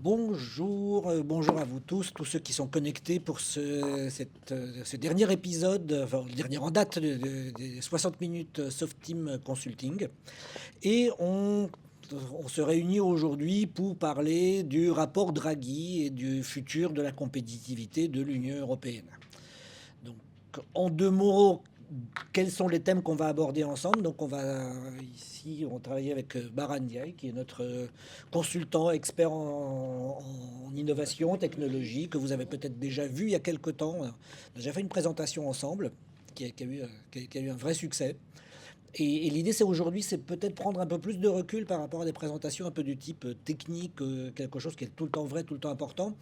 Bonjour à vous tous ceux qui sont connectés pour ce dernier épisode, enfin le dernier en date des 60 minutes Soft Team Consulting. Et on se réunit aujourd'hui pour parler du rapport Draghi et du futur de la compétitivité de l'Union européenne. Donc, en deux mots, quels sont les thèmes qu'on va aborder ensemble? Donc, on travaille avec Baran Ndiaye, qui est notre consultant expert en innovation, technologie, que vous avez peut-être déjà vu il y a quelque temps. On a déjà fait une présentation ensemble qui a eu un vrai succès. Et l'idée, c'est aujourd'hui, c'est peut-être prendre un peu plus de recul par rapport à des présentations un peu du type technique, quelque chose qui est tout le temps vrai, tout le temps important.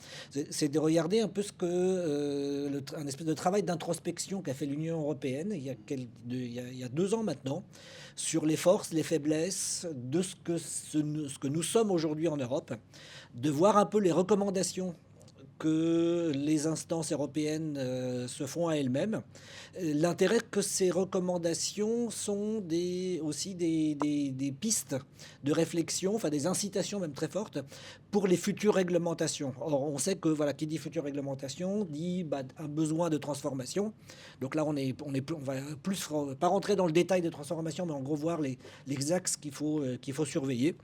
C'est de regarder un peu un espèce de travail d'introspection qu'a fait l'Union européenne il y a 2 ans maintenant, sur les forces, les faiblesses de ce que nous sommes aujourd'hui en Europe, de voir un peu les recommandations que les instances européennes se font à elles-mêmes. L'intérêt que ces recommandations sont aussi des pistes de réflexion, enfin des incitations même très fortes pour les futures réglementations. Or, on sait que voilà, qui dit future réglementation dit un besoin de transformation. Donc là, on va plus pas rentrer dans le détail des transformations, mais en gros voir les axes qu'il faut surveiller.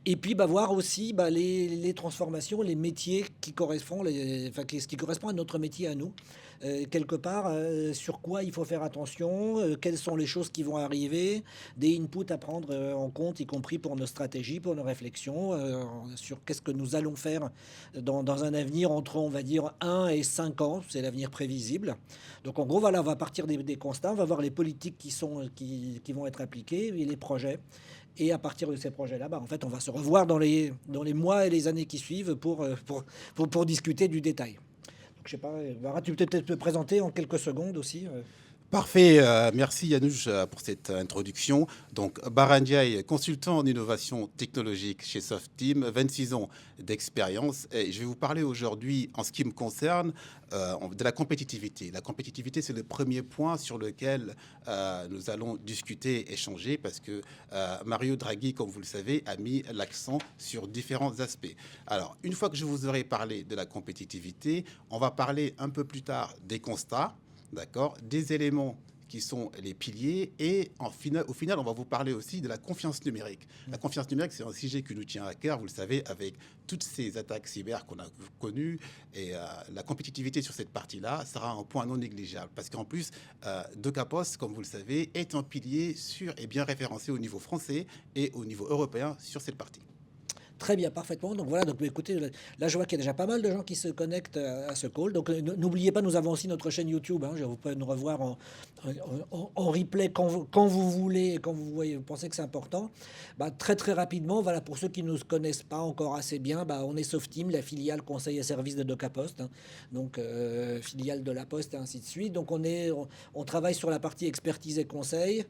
Et puis voir aussi les transformations, les métiers qui correspondent, ce qui correspond à notre métier à nous. Quelque part, sur quoi il faut faire attention, quelles sont les choses qui vont arriver, des inputs à prendre en compte, y compris pour nos stratégies, pour nos réflexions, sur qu'est-ce que nous allons faire dans un avenir entre, on va dire, 1 et 5 ans, c'est l'avenir prévisible. Donc en gros, voilà, on va partir des constats, on va voir les politiques qui vont être appliquées et les projets. Et à partir de ces projets-là, en fait, on va se revoir dans les mois et les années qui suivent pour discuter du détail. Donc, je sais pas, Bara, tu peux peut-être te présenter en quelques secondes aussi. Parfait, merci Yanouch pour cette introduction. Donc, Baran Ndiaye, consultant en innovation technologique chez Softeam, 26 ans d'expérience. Et je vais vous parler aujourd'hui, en ce qui me concerne, de la compétitivité. La compétitivité, c'est le premier point sur lequel nous allons discuter, échanger, parce que Mario Draghi, comme vous le savez, a mis l'accent sur différents aspects. Alors, une fois que je vous aurai parlé de la compétitivité, on va parler un peu plus tard des constats. D'accord, des éléments qui sont les piliers et au final, on va vous parler aussi de la confiance numérique. La confiance numérique, c'est un sujet qui nous tient à cœur, vous le savez, avec toutes ces attaques cyber qu'on a connues et la compétitivité sur cette partie-là sera un point non négligeable parce qu'en plus, Docapos, comme vous le savez, est un pilier sûr et bien référencé au niveau français et au niveau européen sur cette partie. Très bien, parfaitement. Donc voilà, donc écoutez, là je vois qu'il y a déjà pas mal de gens qui se connectent à ce call. Donc n'oubliez pas, nous avons aussi notre chaîne YouTube. Vous pouvez nous revoir en replay quand vous voulez et quand vous pensez que c'est important. Très très rapidement, voilà, pour ceux qui ne nous connaissent pas encore assez bien, on est Softeam, la filiale conseil et service de Docapost. Donc filiale de La Poste et ainsi de suite. Donc on travaille sur la partie expertise et conseil,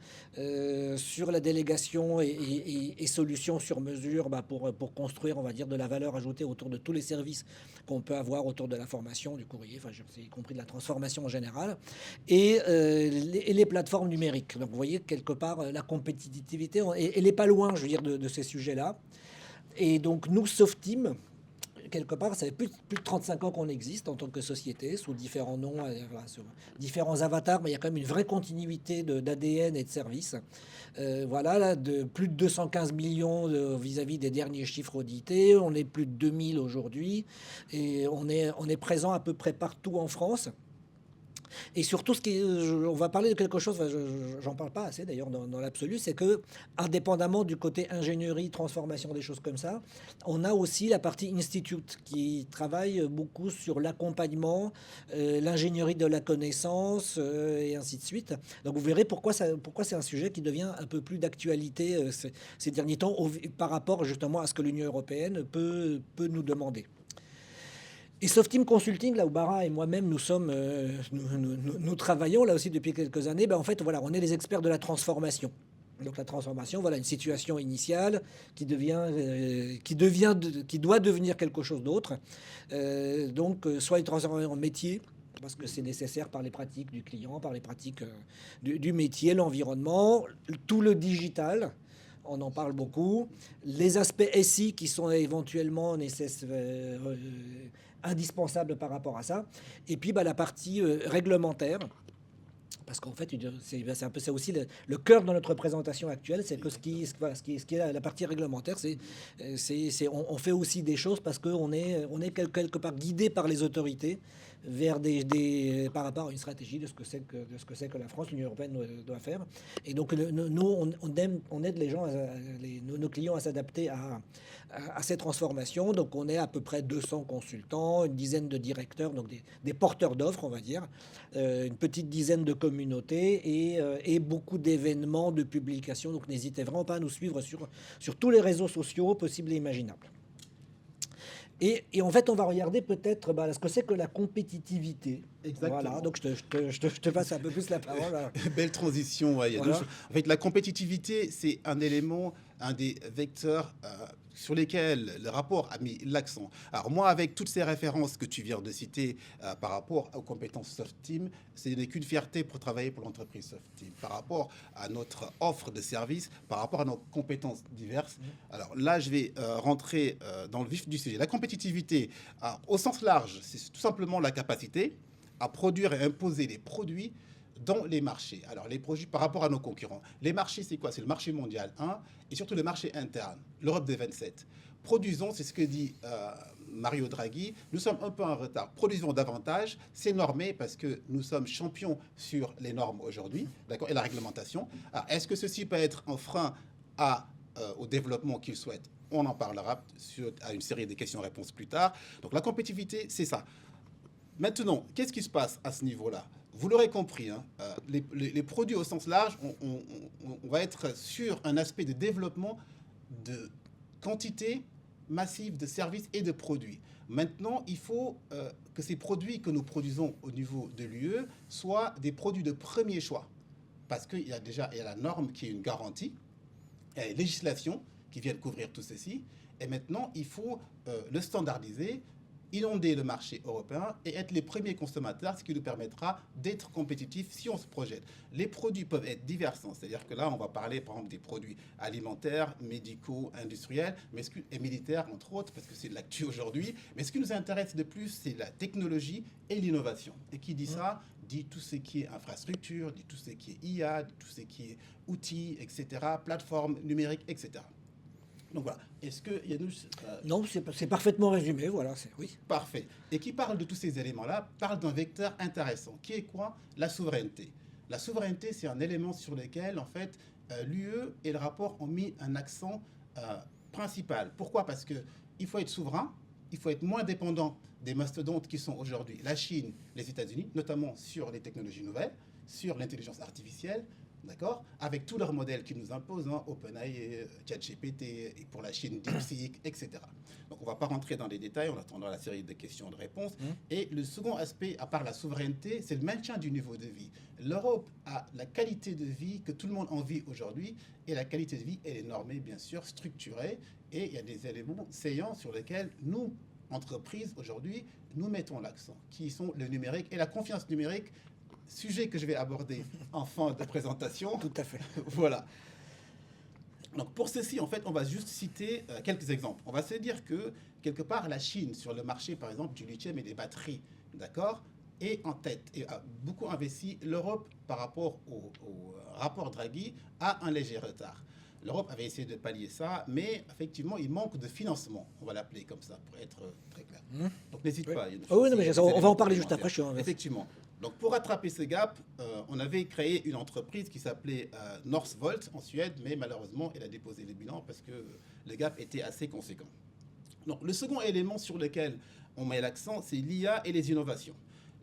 sur la délégation et solutions sur mesure pour construire, on va dire, de la valeur ajoutée autour de tous les services qu'on peut avoir autour de la formation, du courrier, y compris de la transformation en général, et les plateformes numériques. Donc vous voyez, quelque part, la compétitivité, elle n'est pas loin, je veux dire, de ces sujets-là. Et donc nous, Softeam, quelque part, ça fait plus de 35 ans qu'on existe en tant que société, sous différents noms, sur différents avatars, mais il y a quand même une vraie continuité d'ADN et de services. Voilà, là, de plus de 215 millions vis-à-vis des derniers chiffres audités. On est plus de 2000 aujourd'hui et on est présent à peu près partout en France. Et surtout, on va parler de quelque chose, j'en parle pas assez d'ailleurs dans l'absolu, c'est que, indépendamment du côté ingénierie, transformation, des choses comme ça, on a aussi la partie Institute qui travaille beaucoup sur l'accompagnement, l'ingénierie de la connaissance et ainsi de suite. Donc vous verrez pourquoi c'est un sujet qui devient un peu plus d'actualité ces derniers temps par rapport justement à ce que l'Union européenne peut nous demander. Et Softeam Consulting, là où Bara et moi-même nous travaillons là aussi depuis quelques années, en fait voilà, on est les experts de la transformation. Donc la transformation, voilà, une situation initiale qui doit devenir quelque chose d'autre. Soit une transformation en métier, parce que c'est nécessaire par les pratiques du client, par les pratiques du métier, l'environnement, tout le digital. on en parle beaucoup. Les aspects SI qui sont éventuellement indispensables par rapport à ça. Et puis la partie réglementaire. Parce qu'en fait, c'est un peu ça aussi le cœur de notre présentation actuelle, c'est que ce qui est la partie réglementaire, on fait aussi des choses parce qu'on est quelque part guidé par les autorités vers par rapport à une stratégie de ce que c'est que la France, l'Union européenne doit faire. Et donc nous, on aide les gens, nos clients à s'adapter à ces transformations. Donc on est à peu près 200 consultants, une dizaine de directeurs, donc des porteurs d'offres, on va dire, une petite dizaine de communautés et beaucoup d'événements, de publications. Donc n'hésitez vraiment pas à nous suivre sur tous les réseaux sociaux possibles et imaginables. Et en fait, on va regarder peut-être ce que c'est que la compétitivité. Exactement. Voilà, donc je te passe un peu plus la parole. Belle transition. Ouais, Voilà. En fait, la compétitivité, c'est un élément, un des vecteurs sur lesquels le rapport a mis l'accent. Alors moi, avec toutes ces références que tu viens de citer par rapport aux compétences SoftTeam, ce n'est qu'une fierté pour travailler pour l'entreprise SoftTeam. Par rapport à notre offre de services, par rapport à nos compétences diverses. Alors là, je vais rentrer dans le vif du sujet. La compétitivité, au sens large, c'est tout simplement la capacité à produire et imposer des produits dans les marchés. Alors, les produits par rapport à nos concurrents. Les marchés, c'est quoi? C'est le marché mondial, et surtout le marché interne, l'Europe des 27. Produisons, c'est ce que dit Mario Draghi, nous sommes un peu en retard. Produisons davantage, c'est normé parce que nous sommes champions sur les normes aujourd'hui, d'accord, et la réglementation. Alors, est-ce que ceci peut être un frein au développement qu'ils souhaitent? On en parlera à une série de questions-réponses plus tard. Donc, la compétitivité, c'est ça. Maintenant, qu'est-ce qui se passe à ce niveau-là? Vous l'aurez compris, les produits au sens large, on va être sur un aspect de développement de quantité massive de services et de produits. Maintenant, il faut que ces produits que nous produisons au niveau de l'UE soient des produits de premier choix. Parce qu'il y a la norme qui est une garantie, il y a les législations qui viennent couvrir tout ceci, et maintenant, il faut le standardiser, inonder le marché européen et être les premiers consommateurs, ce qui nous permettra d'être compétitifs si on se projette. Les produits peuvent être divers, c'est-à-dire que là, on va parler par exemple des produits alimentaires, médicaux, industriels, et militaires, entre autres, parce que c'est de l'actu aujourd'hui. Mais ce qui nous intéresse de plus, c'est la technologie et l'innovation. Et qui dit ça, dit tout ce qui est infrastructure, dit tout ce qui est IA, dit tout ce qui est outils, etc., plateformes numériques, etc. Donc voilà. Est-ce que Yanouch... Non, c'est parfaitement résumé. Voilà, oui. Parfait. Et qui parle de tous ces éléments-là, parle d'un vecteur intéressant, qui est quoi? La souveraineté. La souveraineté, c'est un élément sur lequel, en fait, l'UE et le rapport ont mis un accent principal. Pourquoi? Parce qu'il faut être souverain, il faut être moins dépendant des mastodontes qui sont aujourd'hui la Chine, les États-Unis, notamment sur les technologies nouvelles, sur l'intelligence artificielle, d'accord, avec tous leurs modèles qu'ils nous imposent, OpenAI, ChatGPT, et pour la Chine, DeepSeek, etc. Donc, on ne va pas rentrer dans les détails, on attendra la série de questions et de réponses. Et le second aspect, à part la souveraineté, c'est le maintien du niveau de vie. L'Europe a la qualité de vie que tout le monde envie aujourd'hui, et la qualité de vie, elle est normée, bien sûr, structurée, et il y a des éléments saillants sur lesquels nous, entreprises, aujourd'hui, nous mettons l'accent, qui sont le numérique et la confiance numérique, sujet que je vais aborder en fin de présentation. Tout à fait. Voilà. Donc pour ceci, en fait, on va juste citer quelques exemples. On va se dire que, quelque part, la Chine, sur le marché, par exemple, du lithium et des batteries, d'accord, est en tête et a beaucoup investi. L'Europe, par rapport au rapport Draghi, a un léger retard. L'Europe avait essayé de pallier ça, mais effectivement, il manque de financement. On va l'appeler comme ça, pour être très clair. Donc n'hésite pas. Oui, non, mais on va en parler juste après. Effectivement. Donc, pour rattraper ce gap, on avait créé une entreprise qui s'appelait Northvolt en Suède, mais malheureusement, elle a déposé le bilan parce que le gap était assez conséquent. Donc, le second élément sur lequel on met l'accent, c'est l'IA et les innovations.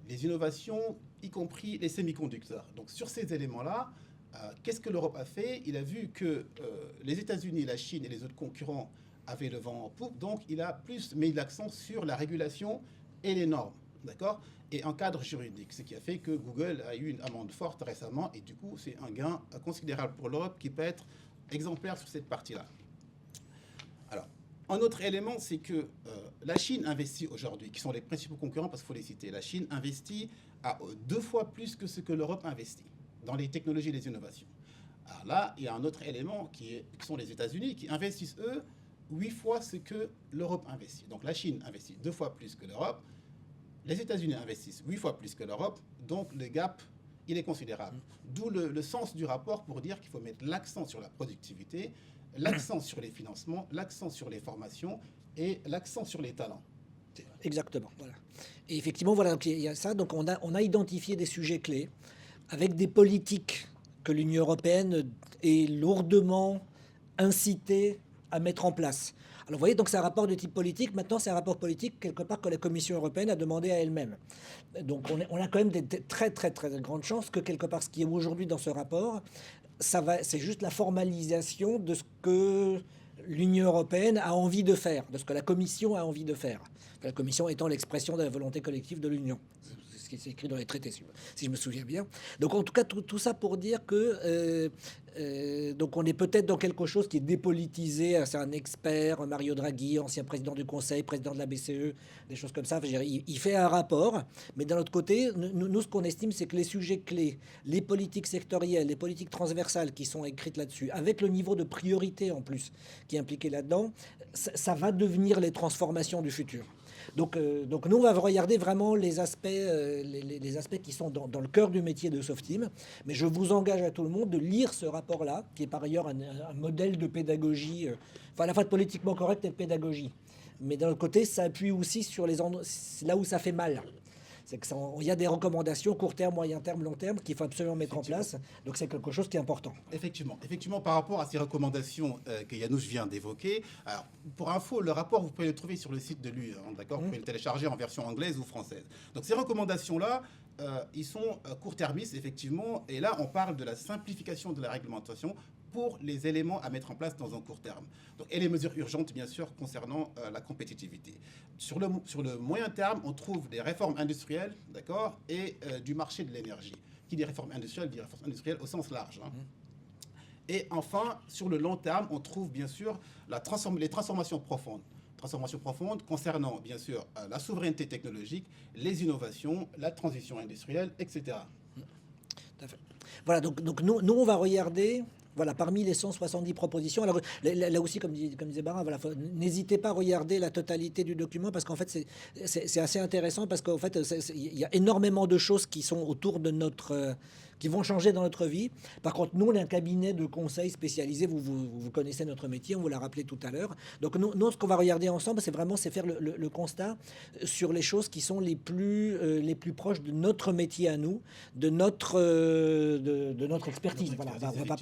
Les innovations, y compris les semi-conducteurs. Donc, sur ces éléments-là, qu'est-ce que l'Europe a fait? Il a vu que les États-Unis, la Chine et les autres concurrents avaient le vent en poupe, donc il a plus mis l'accent sur la régulation et les normes. D'accord? Et un cadre juridique, ce qui a fait que Google a eu une amende forte récemment, et du coup, c'est un gain considérable pour l'Europe qui peut être exemplaire sur cette partie-là. Alors, un autre élément, c'est que la Chine investit aujourd'hui, qui sont les principaux concurrents, parce qu'il faut les citer. La Chine investit à 2 fois plus que ce que l'Europe investit dans les technologies et les innovations. Alors là, il y a un autre élément qui sont les États-Unis, qui investissent, eux, 8 fois ce que l'Europe investit. Donc la Chine investit 2 fois plus que l'Europe, les États-Unis investissent 8 fois plus que l'Europe, donc le gap, il est considérable. D'où le sens du rapport pour dire qu'il faut mettre l'accent sur la productivité, l'accent sur les financements, l'accent sur les formations et l'accent sur les talents. Exactement. Voilà. Et effectivement, voilà, donc il y a ça. Donc on a identifié des sujets clés avec des politiques que l'Union européenne est lourdement incitée à mettre en place. Alors vous voyez, donc c'est un rapport de type politique. Maintenant, c'est un rapport politique quelque part que la Commission européenne a demandé à elle-même. Donc on a quand même des très très très grandes chances que quelque part ce qui est aujourd'hui dans ce rapport, c'est juste la formalisation de ce que l'Union européenne a envie de faire, de ce que la Commission a envie de faire. La Commission étant l'expression de la volonté collective de l'Union. C'est ce qui est écrit dans les traités, si je me souviens bien. Donc en tout cas, tout ça pour dire que donc on est peut-être dans quelque chose qui est dépolitisé. C'est un expert, Mario Draghi, ancien président du Conseil, président de la BCE, des choses comme ça. Je veux dire, il fait un rapport, mais d'un autre côté, nous ce qu'on estime, c'est que les sujets clés, les politiques sectorielles, les politiques transversales qui sont écrites là-dessus, avec le niveau de priorité en plus qui est impliqué là-dedans, ça va devenir les transformations du futur. Donc nous, on va regarder vraiment les aspects qui sont dans le cœur du métier de Softeam. Mais je vous engage à tout le monde de lire ce rapport-là, qui est par ailleurs un modèle de pédagogie, enfin à la fois politiquement correct et de pédagogie. Mais d'un autre côté, ça appuie aussi sur là où ça fait mal. C'est qu'il y a des recommandations court terme, moyen terme, long terme qu'il faut absolument mettre en place. Donc c'est quelque chose qui est important. Effectivement, par rapport à ces recommandations que Yanouch vient d'évoquer, alors, pour info, le rapport, vous pouvez le trouver sur le site de l'UE, d'accord. Vous pouvez le télécharger en version anglaise ou française. Donc ces recommandations-là, ils sont court-termistes, effectivement, et là, on parle de la simplification de la réglementation pour les éléments à mettre en place dans un court terme. Donc, et les mesures urgentes, bien sûr, concernant la compétitivité. Sur le moyen terme, on trouve des réformes industrielles, d'accord, et du marché de l'énergie. Qui dit réforme industrielle au sens large. Hein. Et enfin, sur le long terme, on trouve bien sûr les transformations profondes. Transformations profondes concernant, bien sûr, la souveraineté technologique, les innovations, la transition industrielle, etc. Tout à fait. Voilà, donc nous, on va regarder... Voilà, parmi les 170 propositions. Alors là aussi, comme disait Bara, voilà, n'hésitez pas à regarder la totalité du document parce qu'en fait, c'est assez intéressant parce qu'en fait, il y a énormément de choses qui sont autour de qui vont changer dans notre vie. Par contre, nous, on est un cabinet de conseil spécialisé. Vous connaissez notre métier, on vous l'a rappelé tout à l'heure. Donc, nous, ce qu'on va regarder ensemble, c'est faire le constat sur les choses qui sont les plus proches de notre métier à nous, de notre expertise. Voilà,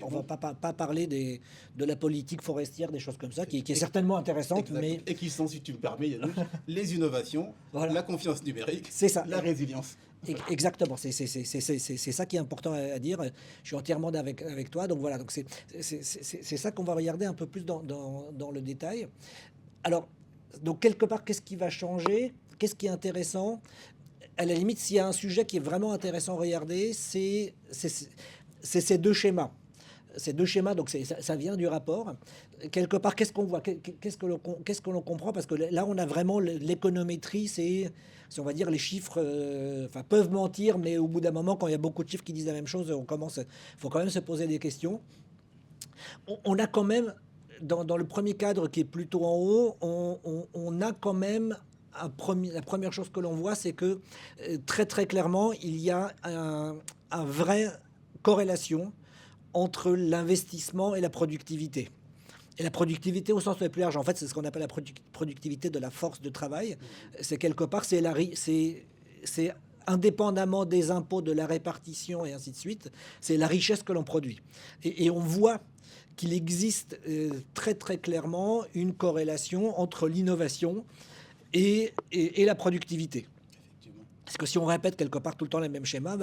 on va pas parler de la politique forestière, des choses comme ça, qui est certainement intéressante. Mais... Et qui sont, si tu me permets, les innovations, voilà. La confiance numérique, c'est ça. La résilience. Exactement, c'est ça qui est important à dire. Je suis entièrement avec toi. Donc voilà, donc c'est ça qu'on va regarder un peu plus dans le détail. Alors, donc quelque part, qu'est-ce qui va changer? Qu'est-ce qui est intéressant? À la limite, s'il y a un sujet qui est vraiment intéressant à regarder, c'est ces deux schémas. Ces deux schémas, donc ça vient du rapport. Quelque part, qu'est-ce qu'on voit? Qu'est-ce que l'on comprend? Parce que là, on a vraiment l'économétrie, c'est on va dire les chiffres peuvent mentir, mais au bout d'un moment, quand il y a beaucoup de chiffres qui disent la même chose, faut quand même se poser des questions. On a quand même, dans le premier cadre qui est plutôt en haut, on a quand même la première chose que l'on voit, c'est que très très clairement, il y a un vrai corrélation entre l'investissement et la productivité. Et la productivité au sens le plus large, en fait, c'est ce qu'on appelle la productivité de la force de travail. C'est quelque part, c'est indépendamment des impôts, de la répartition et ainsi de suite, c'est la richesse que l'on produit. Et on voit qu'il existe très très clairement une corrélation entre l'innovation et la productivité. Parce que si on répète quelque part tout le temps les mêmes schémas,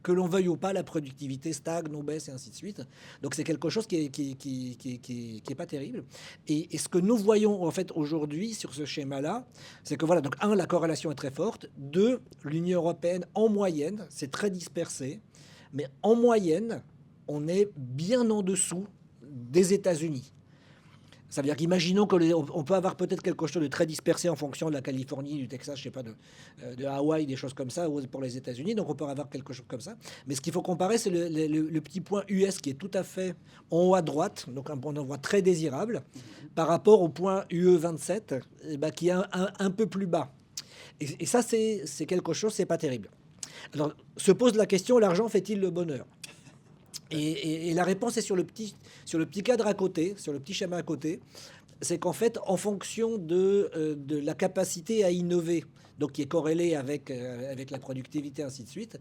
que l'on veuille ou pas, la productivité stagne, ou baisse et ainsi de suite. Donc c'est quelque chose qui est pas terrible. Et ce que nous voyons en fait aujourd'hui sur ce schéma-là, c'est que voilà, donc la corrélation est très forte. 2, l'Union européenne en moyenne, c'est très dispersé, mais en moyenne, on est bien en dessous des États-Unis. Ça veut dire qu'imaginons on peut avoir peut-être quelque chose de très dispersé en fonction de la Californie, du Texas, je sais pas, de Hawaï, des choses comme ça, ou pour les États-Unis. Donc on peut avoir quelque chose comme ça. Mais ce qu'il faut comparer, c'est le petit point US qui est tout à fait en haut à droite, donc un endroit très désirable, par rapport au point UE 27, qui est un peu plus bas. Et ça, c'est quelque chose, c'est pas terrible. Alors se pose la question, l'argent fait-il le bonheur? Et la réponse est sur le petit cadre à côté, sur le petit schéma à côté. C'est qu'en fait, en fonction de la capacité à innover, donc qui est corrélée avec la productivité, ainsi de suite,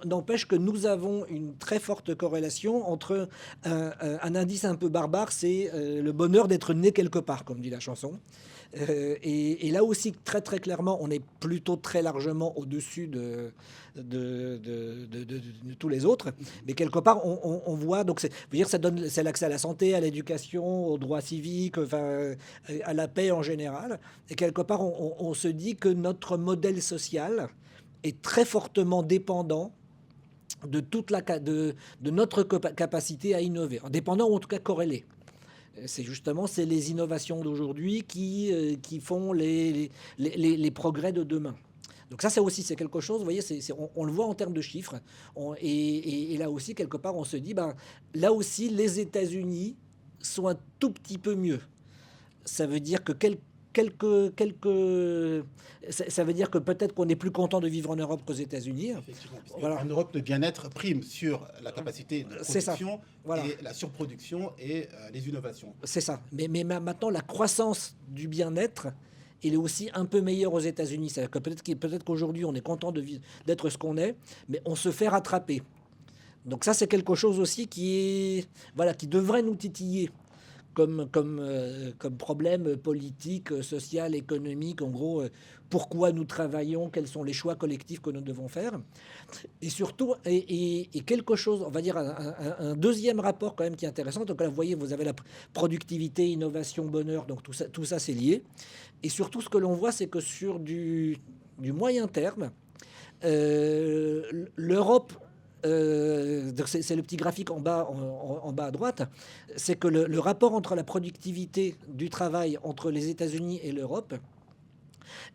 n'empêche que nous avons une très forte corrélation entre un indice un peu barbare, c'est le bonheur d'être né quelque part, comme dit la chanson. Et là aussi, très très clairement, on est plutôt très largement au-dessus de tous les autres. Mais quelque part, on voit, donc c'est l'accès à la santé, à l'éducation, aux droits civiques, enfin, à la paix en général. Et quelque part, on se dit que notre modèle social est très fortement dépendant de notre capacité à innover, dépendant ou en tout cas corrélé. C'est les innovations d'aujourd'hui qui font les progrès de demain. Donc ça, c'est quelque chose, vous voyez, on le voit en termes de chiffres. Et là aussi, quelque part, on se dit, là aussi, les États-Unis sont un tout petit peu mieux. Ça veut dire que ça veut dire que peut-être qu'on est plus content de vivre en Europe qu'aux États-Unis. Effectivement, voilà. En Europe, le bien-être prime sur la capacité de production, voilà. Et la surproduction et les innovations. C'est ça. Mais maintenant, la croissance du bien-être, il est aussi un peu meilleur aux États-Unis. C'est-à-dire que peut-être qu'aujourd'hui, on est content d'être ce qu'on est, mais on se fait rattraper. Donc ça, c'est quelque chose aussi qui devrait nous titiller comme problème politique, social, économique. En gros, pourquoi nous travaillons, quels sont les choix collectifs que nous devons faire. Et surtout, et quelque chose, on va dire un deuxième rapport quand même qui est intéressant. Donc là, vous voyez, vous avez la productivité, innovation, bonheur, donc tout ça c'est lié. Et surtout, ce que l'on voit, c'est que sur du moyen terme, l'Europe, c'est le petit graphique en bas à droite, c'est que le rapport entre la productivité du travail entre les États-Unis et l'Europe,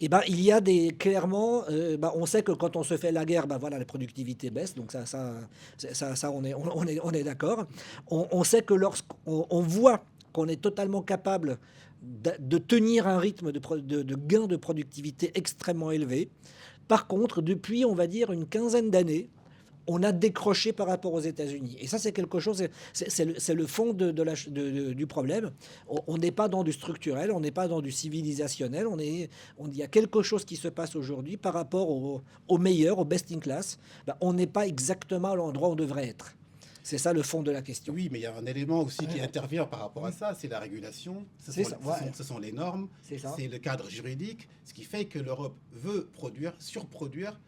il y a clairement, on sait que quand on se fait la guerre, voilà, la productivité baisse, donc ça on est d'accord. On sait que lorsqu'on voit qu'on est totalement capable de tenir un rythme de gain de productivité extrêmement élevé. Par contre, depuis, on va dire, une quinzaine d'années, on a décroché par rapport aux États-Unis. Et ça, c'est quelque chose, c'est le fond du problème. On n'est pas dans du structurel, on n'est pas dans du civilisationnel. Il y a quelque chose qui se passe aujourd'hui par rapport au meilleur, au best in class. On n'est pas exactement à l'endroit où on devrait être. C'est ça le fond de la question. Oui, mais il y a un élément aussi qui intervient par rapport à ça, c'est la régulation, ce sont les normes, c'est le cadre juridique, ce qui fait que l'Europe veut surproduire.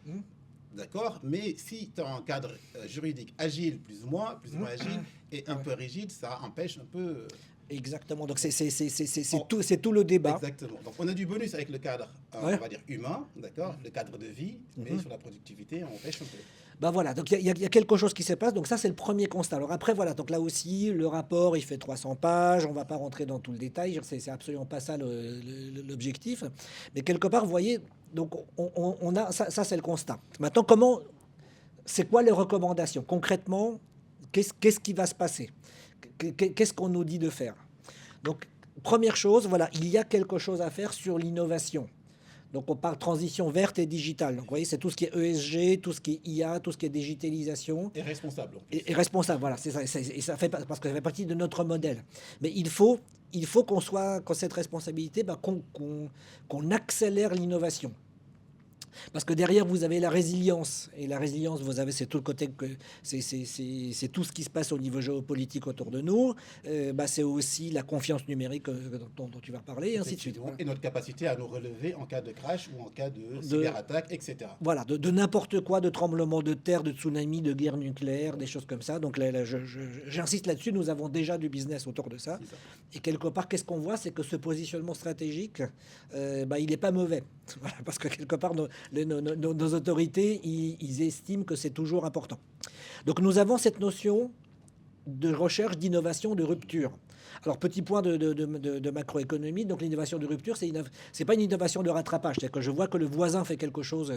D'accord, mais si tu as un cadre juridique agile, plus ou moins agile, et un peu rigide, ça empêche un peu... Exactement, donc c'est tout le débat. Exactement, donc on a du bonus avec le cadre, on va dire humain, d'accord, le cadre de vie, mais sur la productivité, on empêche un peu. Voilà, donc il y a quelque chose qui se passe, donc ça c'est le premier constat. Alors après, voilà, donc là aussi, le rapport, il fait 300 pages, on ne va pas rentrer dans tout le détail, c'est absolument pas ça l'objectif, mais quelque part, vous voyez, donc on a, ça c'est le constat. Maintenant, c'est quoi les recommandations? Concrètement, qu'est-ce qui va se passer? Qu'est-ce qu'on nous dit de faire? Donc, première chose, voilà, il y a quelque chose à faire sur l'innovation. Donc, on parle transition verte et digitale. Donc, vous voyez, c'est tout ce qui est ESG, tout ce qui est IA, tout ce qui est digitalisation. Et responsable. Et responsable, voilà. C'est ça, et ça fait parce que ça fait partie de notre modèle. Mais il faut qu'on cette responsabilité, qu'on accélère l'innovation. Parce que derrière, vous avez la résilience. Et la résilience, c'est tout le côté que c'est tout ce qui se passe au niveau géopolitique autour de nous. C'est aussi la confiance numérique dont tu vas parler, et ainsi de suite. Voilà. Et notre capacité à nous relever en cas de crash ou en cas de cyberattaque, etc. Voilà, de n'importe quoi, de tremblement de terre, de tsunami, de guerre nucléaire, des choses comme ça. Donc là, j'insiste là-dessus, nous avons déjà du business autour de ça. Et quelque part, qu'est-ce qu'on voit? C'est que ce positionnement stratégique, il n'est pas mauvais. Voilà, parce que quelque part, nos autorités, ils estiment que c'est toujours important. Donc nous avons cette notion de recherche, d'innovation, de rupture. Alors, petit point de macroéconomie, donc l'innovation de rupture, c'est pas une innovation de rattrapage. C'est-à-dire que je vois que le voisin fait quelque chose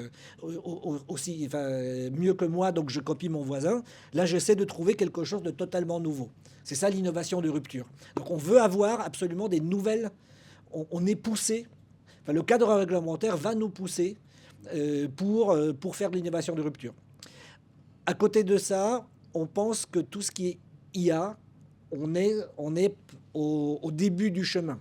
aussi, enfin, mieux que moi, donc je copie mon voisin. Là, j'essaie de trouver quelque chose de totalement nouveau. C'est ça l'innovation de rupture. Donc, on veut avoir absolument des nouvelles. On est poussé. Enfin, le cadre réglementaire va nous pousser pour faire de l'innovation de rupture. À côté de ça, on pense que tout ce qui est IA, on est au début du chemin.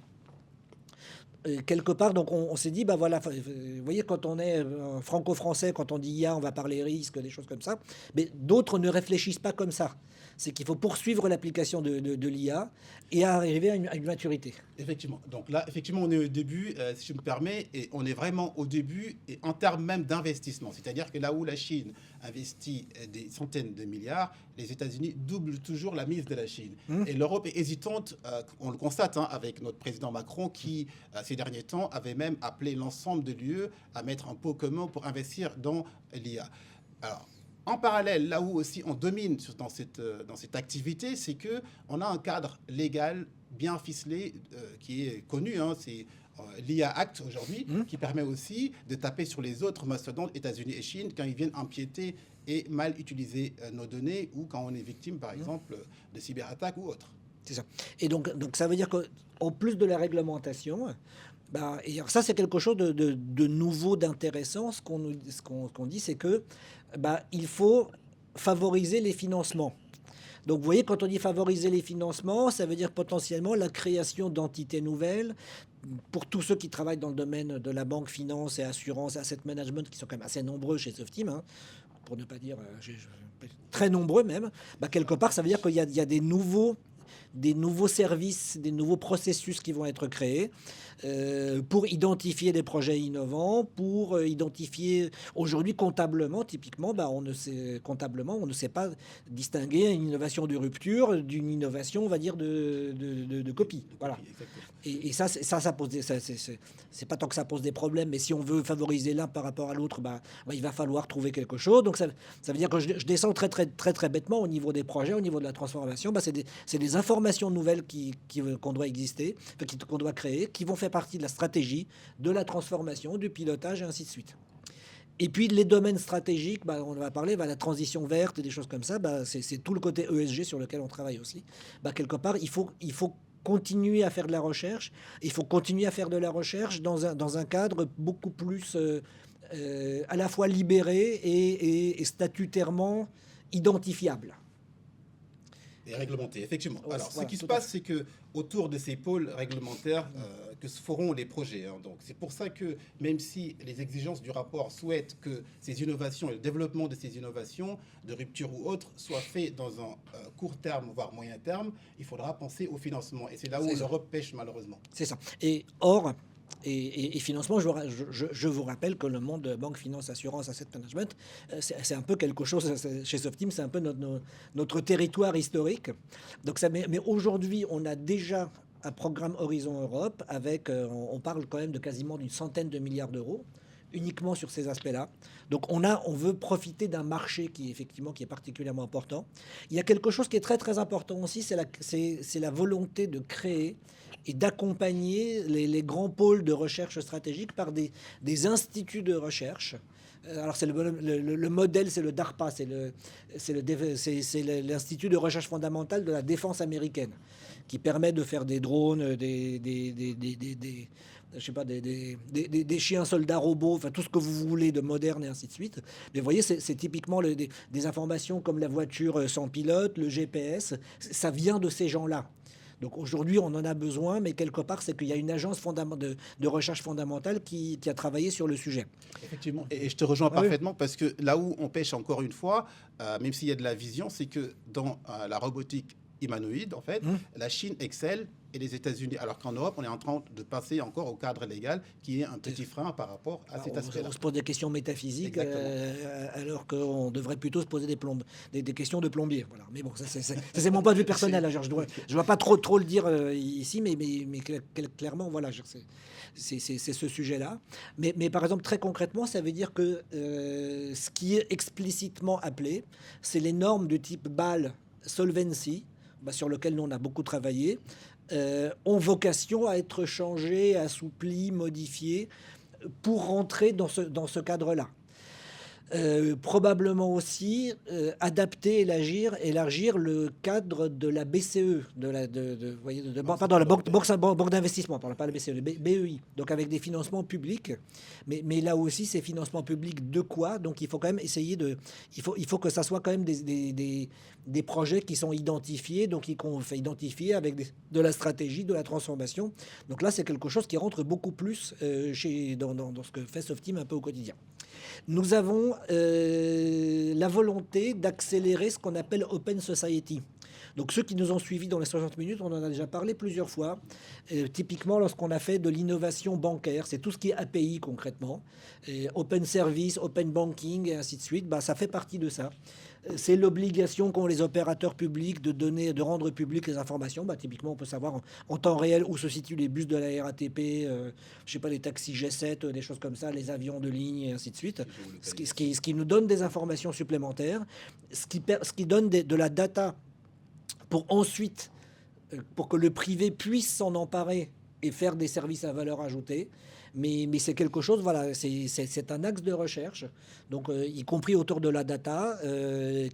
Quelque part, donc on s'est dit, bah voilà, vous voyez, quand on est franco-français, quand on dit IA, on va parler risque, des choses comme ça, mais d'autres ne réfléchissent pas comme ça. C'est qu'il faut poursuivre l'application de l'IA et arriver à une maturité. Effectivement. Donc là, effectivement, on est au début, si je me permets, et on est vraiment au début, et en termes même d'investissement. C'est-à-dire que là où la Chine investit des centaines de milliards, les États-Unis doublent toujours la mise de la Chine. Et l'Europe est hésitante, on le constate avec notre président Macron, qui, ces derniers temps, avait même appelé l'ensemble de l'UE à mettre un pot commun pour investir dans l'IA. Alors, en parallèle, là où aussi on domine dans cette activité, c'est qu'on a un cadre légal bien ficelé qui est connu, c'est l'IA Act aujourd'hui, qui permet aussi de taper sur les autres mastodontes, États-Unis et Chine, quand ils viennent empiéter et mal utiliser nos données ou quand on est victime, par exemple, de cyberattaques ou autres. C'est ça. Et donc ça veut dire qu'en plus de la réglementation, bah, et alors ça c'est quelque chose de nouveau, d'intéressant. Ce qu'on dit, c'est que bah, il faut favoriser les financements. Donc vous voyez, quand on dit favoriser les financements, ça veut dire potentiellement la création d'entités nouvelles. Pour tous ceux qui travaillent dans le domaine de la banque, finance et assurance, asset management, qui sont quand même assez nombreux chez Softeam, pour ne pas dire très nombreux même, bah, quelque part ça veut dire qu'il y a des nouveaux services, des nouveaux processus qui vont être créés pour identifier des projets innovants, pour identifier aujourd'hui comptablement, typiquement, bah, on ne sait pas distinguer une innovation de rupture d'une innovation, on va dire, de copie. Voilà. Et ça pose c'est pas tant que ça pose des problèmes, mais si on veut favoriser l'un par rapport à l'autre, bah, il va falloir trouver quelque chose. Donc ça veut dire que je descends très bêtement au niveau des projets, au niveau de la transformation. Bah, c'est des informations nouvelles qu'on doit exister, qu'on doit créer, qui vont faire partie de la stratégie, de la transformation, du pilotage et ainsi de suite. Et puis les domaines stratégiques, bah, on va parler, bah, la transition verte et des choses comme ça, bah, c'est tout le côté ESG sur lequel on travaille aussi. Bah, quelque part, il faut continuer à faire de la recherche. Il faut continuer à faire de la recherche dans un cadre beaucoup plus à la fois libéré et statutairement identifiable. Et réglementé, effectivement. Ouais, Alors, voilà, ce qui se passe, c'est que autour de ces pôles réglementaires que se feront les projets. Donc, c'est pour ça que même si les exigences du rapport souhaitent que ces innovations et le développement de ces innovations, de rupture ou autres, soient faits dans un court terme, voire moyen terme, il faudra penser au financement. Et c'est là où l'Europe pêche, malheureusement. C'est ça. Et or, et financement, je vous rappelle que le monde de banque, finance, assurance, asset management, c'est un peu quelque chose, chez Softeam, c'est un peu notre territoire historique. Donc mais aujourd'hui, on a déjà un programme Horizon Europe avec, on parle quand même de quasiment d'une centaine de milliards d'euros uniquement sur ces aspects-là. Donc on veut profiter d'un marché qui est particulièrement important. Il y a quelque chose qui est très important aussi, c'est la volonté de créer et d'accompagner les grands pôles de recherche stratégique par des instituts de recherche. Alors c'est le modèle, c'est le DARPA, c'est l'Institut de recherche fondamentale de la défense américaine, qui permet de faire des drones, je sais pas, des chiens soldats robots, enfin tout ce que vous voulez de moderne et ainsi de suite. Mais vous voyez, c'est typiquement des informations comme la voiture sans pilote, le GPS, ça vient de ces gens-là. Donc aujourd'hui, on en a besoin, mais quelque part, c'est qu'il y a une agence de recherche fondamentale qui a travaillé sur le sujet. Effectivement, et je te rejoins parfaitement, parce que là où on pêche encore une fois, même s'il y a de la vision, c'est que dans la robotique humanoïde, en fait, la Chine excelle et les États-Unis, alors qu'en Europe, on est en train de passer encore au cadre légal, qui est un petit frein par rapport à cet aspect-là. On se pose des questions métaphysiques, alors qu'on devrait plutôt se poser des questions de plombier. Voilà. Mais bon, ça c'est mon point de vue personnel. Je ne dois pas trop le dire ici, mais clairement, voilà, c'est ce sujet-là. Mais par exemple, très concrètement, ça veut dire que ce qui est explicitement appelé, c'est les normes de type BAL Solvency, sur lequel nous on a beaucoup travaillé, ont vocation à être changés, assouplis, modifiés pour rentrer dans ce cadre-là. Probablement aussi adapter, élargir le cadre de la BCE, vous voyez, pardon, la banque d'investissement, pardon, pas la BCE, le BEI, donc avec des financements publics, mais là aussi, ces financements publics de quoi? Donc il faut quand même essayer il faut que ça soit quand même des projets qui sont identifiés, donc qu'on fait identifier avec de la stratégie, de la transformation. Donc là, c'est quelque chose qui rentre beaucoup plus dans ce que fait Softeam un peu au quotidien. Nous avons la volonté d'accélérer ce qu'on appelle Open Society. Donc ceux qui nous ont suivis dans les 60 minutes, on en a déjà parlé plusieurs fois. Typiquement, lorsqu'on a fait de l'innovation bancaire, c'est tout ce qui est API concrètement. Open Service, Open Banking et ainsi de suite, ça fait partie de ça. C'est l'obligation qu'ont les opérateurs publics de rendre publiques les informations. Typiquement, on peut savoir en temps réel où se situent les bus de la RATP, je sais pas, les taxis G7, des choses comme ça, les avions de ligne et ainsi de suite. Ce qui nous donne des informations supplémentaires, ce qui donne de la data pour ensuite, pour que le privé puisse s'en emparer et faire des services à valeur ajoutée. Mais c'est quelque chose, voilà, c'est un axe de recherche, donc y compris autour de la data,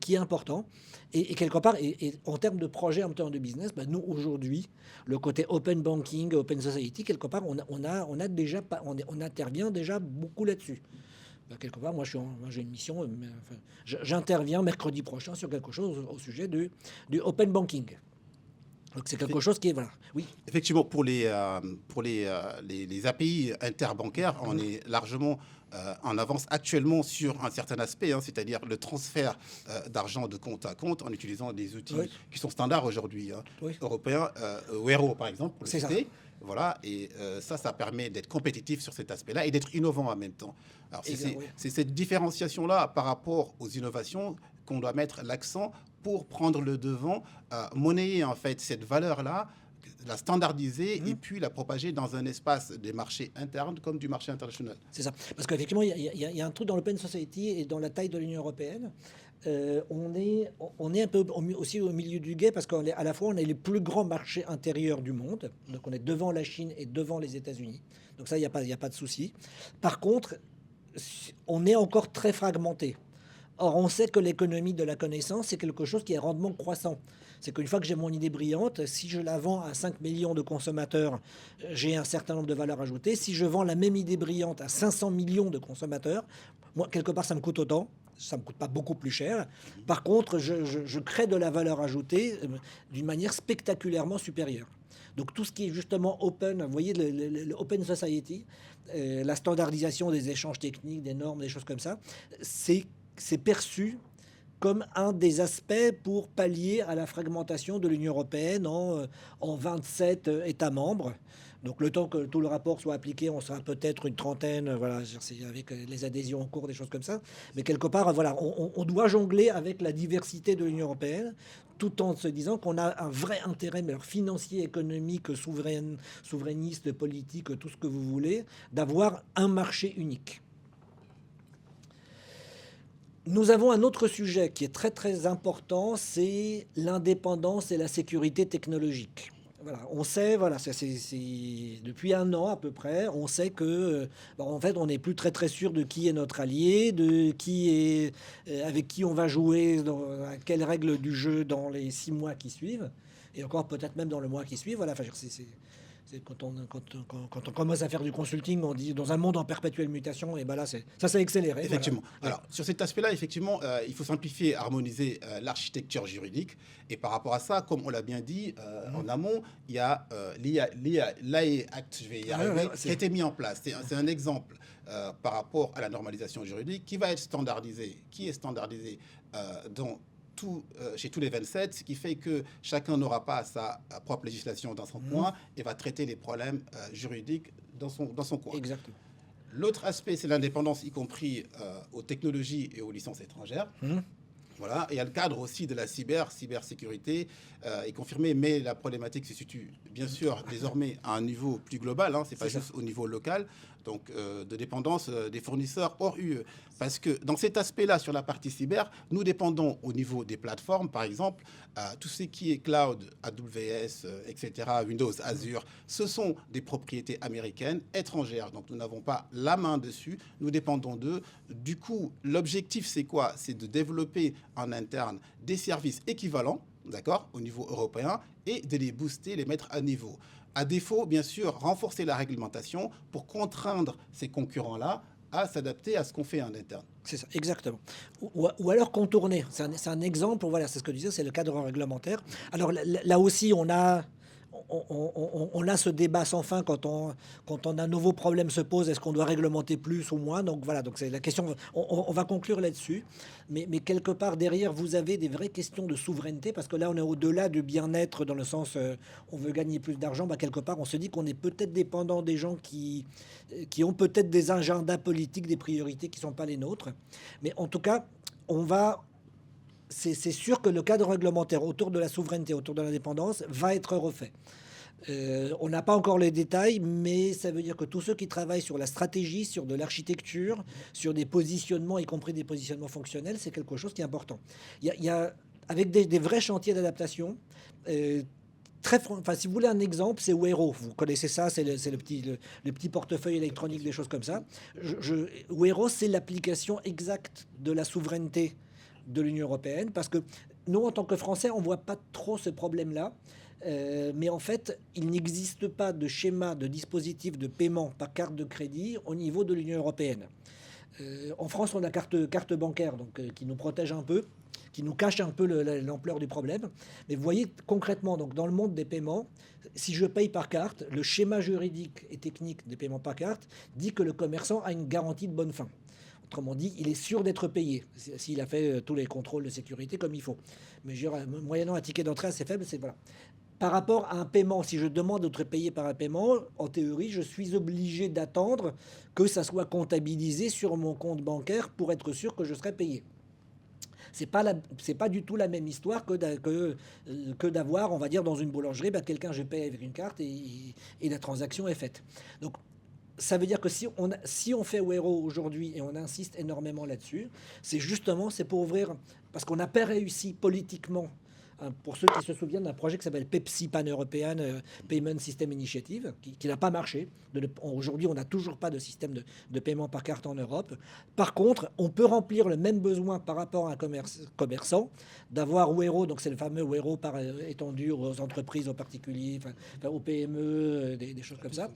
qui est important. Et quelque part, et en termes de projet, en termes de business, nous aujourd'hui, le côté open banking, open society, quelque part, on intervient déjà beaucoup là-dessus. Quelque part, moi, j'ai une mission. J'interviens mercredi prochain sur quelque chose au sujet du open banking. Donc c'est quelque chose qui est voilà. Oui. Effectivement, pour les API interbancaires, on est largement en avance actuellement sur un certain aspect, c'est-à-dire le transfert d'argent de compte à compte en utilisant des outils qui sont standards aujourd'hui, européens, Wero par exemple, pour le citer. Voilà, et ça permet d'être compétitif sur cet aspect-là et d'être innovant en même temps. Alors, c'est cette différenciation-là par rapport aux innovations qu'on doit mettre l'accent pour prendre le devant, monnayer en fait cette valeur-là, la standardiser et puis la propager dans un espace des marchés internes comme du marché international. C'est ça. Parce qu'effectivement, il y a un truc dans l'open society et dans la taille de l'Union européenne. On est un peu aussi au milieu du gué parce qu'à la fois, on est les plus grands marchés intérieurs du monde. Donc, on est devant la Chine et devant les États-Unis. Donc ça, il n'y a pas de souci. Par contre, on est encore très fragmenté. Or, on sait que l'économie de la connaissance, c'est quelque chose qui est rendement croissant. C'est qu'une fois que j'ai mon idée brillante, si je la vends à 5 millions de consommateurs, j'ai un certain nombre de valeurs ajoutées. Si je vends la même idée brillante à 500 millions de consommateurs, moi, quelque part, ça me coûte autant. Ça ne me coûte pas beaucoup plus cher. Par contre, je crée de la valeur ajoutée d'une manière spectaculairement supérieure. Donc, tout ce qui est justement open, vous voyez, le open society, la standardisation des échanges techniques, des normes, des choses comme ça, c'est perçu comme un des aspects pour pallier à la fragmentation de l'Union européenne en 27 États membres. Donc le temps que tout le rapport soit appliqué, on sera peut-être une trentaine, voilà, avec les adhésions en cours, des choses comme ça. Mais quelque part, voilà, on doit jongler avec la diversité de l'Union européenne, tout en se disant qu'on a un vrai intérêt, mais alors financier, économique, souverainiste, politique, tout ce que vous voulez, d'avoir un marché unique. Nous avons un autre sujet qui est très très important, c'est l'indépendance et la sécurité technologique. Voilà, on sait, voilà, c'est depuis un an à peu près, on sait que, en fait, on n'est plus très très sûr de qui est notre allié, de qui est, avec qui on va jouer, à quelles règles du jeu dans les 6 mois qui suivent, et encore peut-être même dans le mois qui suit. Voilà, enfin, quand on commence à faire du consulting, on dit dans un monde en perpétuelle mutation, et ben là, ça s'est accéléré. Effectivement. Voilà. Alors, sur cet aspect-là, effectivement, il faut simplifier, harmoniser l'architecture juridique. Et par rapport à ça, comme on l'a bien dit, en amont, il y a l'AE Act, je vais y arriver, qui a été mis en place. C'est un exemple par rapport à la normalisation juridique qui va être standardisé, chez tous les 27, ce qui fait que chacun n'aura pas sa propre législation dans son coin et va traiter les problèmes juridiques dans son coin. Exactement. L'autre aspect, c'est l'indépendance, y compris aux technologies et aux licences étrangères. Voilà. Et il y a le cadre aussi de la cybersécurité est confirmé, mais la problématique se situe bien sûr désormais à un niveau plus global, c'est pas juste au niveau local. donc de dépendance des fournisseurs hors UE. Parce que dans cet aspect-là, sur la partie cyber, nous dépendons au niveau des plateformes, par exemple, tout ce qui est cloud, AWS, etc., Windows, Azure, ce sont des propriétés américaines, étrangères. Donc nous n'avons pas la main dessus, nous dépendons d'eux. Du coup, l'objectif, c'est quoi? C'est de développer en interne des services équivalents, d'accord, au niveau européen, et de les booster, les mettre à niveau. À défaut, bien sûr, renforcer la réglementation pour contraindre ces concurrents-là à s'adapter à ce qu'on fait en interne. C'est ça, exactement. Ou alors contourner. C'est un exemple, voilà, c'est ce que je disais, c'est le cadre réglementaire. Alors là aussi, on a ce débat sans fin quand un nouveau problème se pose, est-ce qu'on doit réglementer plus ou moins? Donc voilà, donc c'est la question, on va conclure là-dessus. Mais quelque part derrière, vous avez des vraies questions de souveraineté, parce que là, on est au-delà du bien-être dans le sens, on veut gagner plus d'argent. Bah, quelque part, on se dit qu'on est peut-être dépendant des gens qui ont peut-être des agendas politiques, des priorités qui ne sont pas les nôtres. Mais en tout cas, c'est sûr que le cadre réglementaire autour de la souveraineté, autour de l'indépendance, va être refait. On n'a pas encore les détails, mais ça veut dire que tous ceux qui travaillent sur la stratégie, sur de l'architecture, sur des positionnements, y compris des positionnements fonctionnels, c'est quelque chose qui est important. Il y a avec des vrais chantiers d'adaptation. Enfin, si vous voulez un exemple, c'est Wero. Vous connaissez ça, c'est le petit portefeuille électronique, des choses comme ça. Wero, c'est l'application exacte de la souveraineté de l'Union européenne, parce que nous, en tant que Français, on ne voit pas trop ce problème-là. Mais en fait, il n'existe pas de schéma de dispositif de paiement par carte de crédit au niveau de l'Union européenne. En France, on a carte bancaire, donc, qui nous protège un peu, qui nous cache un peu l'ampleur du problème. Mais vous voyez concrètement, donc, dans le monde des paiements, si je paye par carte, le schéma juridique et technique des paiements par carte dit que le commerçant a une garantie de bonne fin. Autrement dit, il est sûr d'être payé s'il a fait tous les contrôles de sécurité comme il faut. Mais moyennant un ticket d'entrée assez faible, c'est voilà. Par rapport à un paiement, si je demande d'être payé par un paiement, en théorie, je suis obligé d'attendre que ça soit comptabilisé sur mon compte bancaire pour être sûr que je serai payé. C'est pas du tout la même histoire que d'avoir, on va dire, dans une boulangerie, quelqu'un je paye avec une carte et la transaction est faite. Donc, ça veut dire que si on fait Wero aujourd'hui, et on insiste énormément là-dessus, c'est pour ouvrir, parce qu'on n'a pas réussi politiquement, pour ceux qui se souviennent d'un projet qui s'appelle PEPSI, Pan-European Payment System Initiative, qui n'a pas marché. Aujourd'hui, on n'a toujours pas de système de paiement par carte en Europe. Par contre, on peut remplir le même besoin par rapport à un commerçant, d'avoir Wero, donc c'est le fameux Wero étendu aux entreprises, aux particuliers, aux PME, des choses comme ça.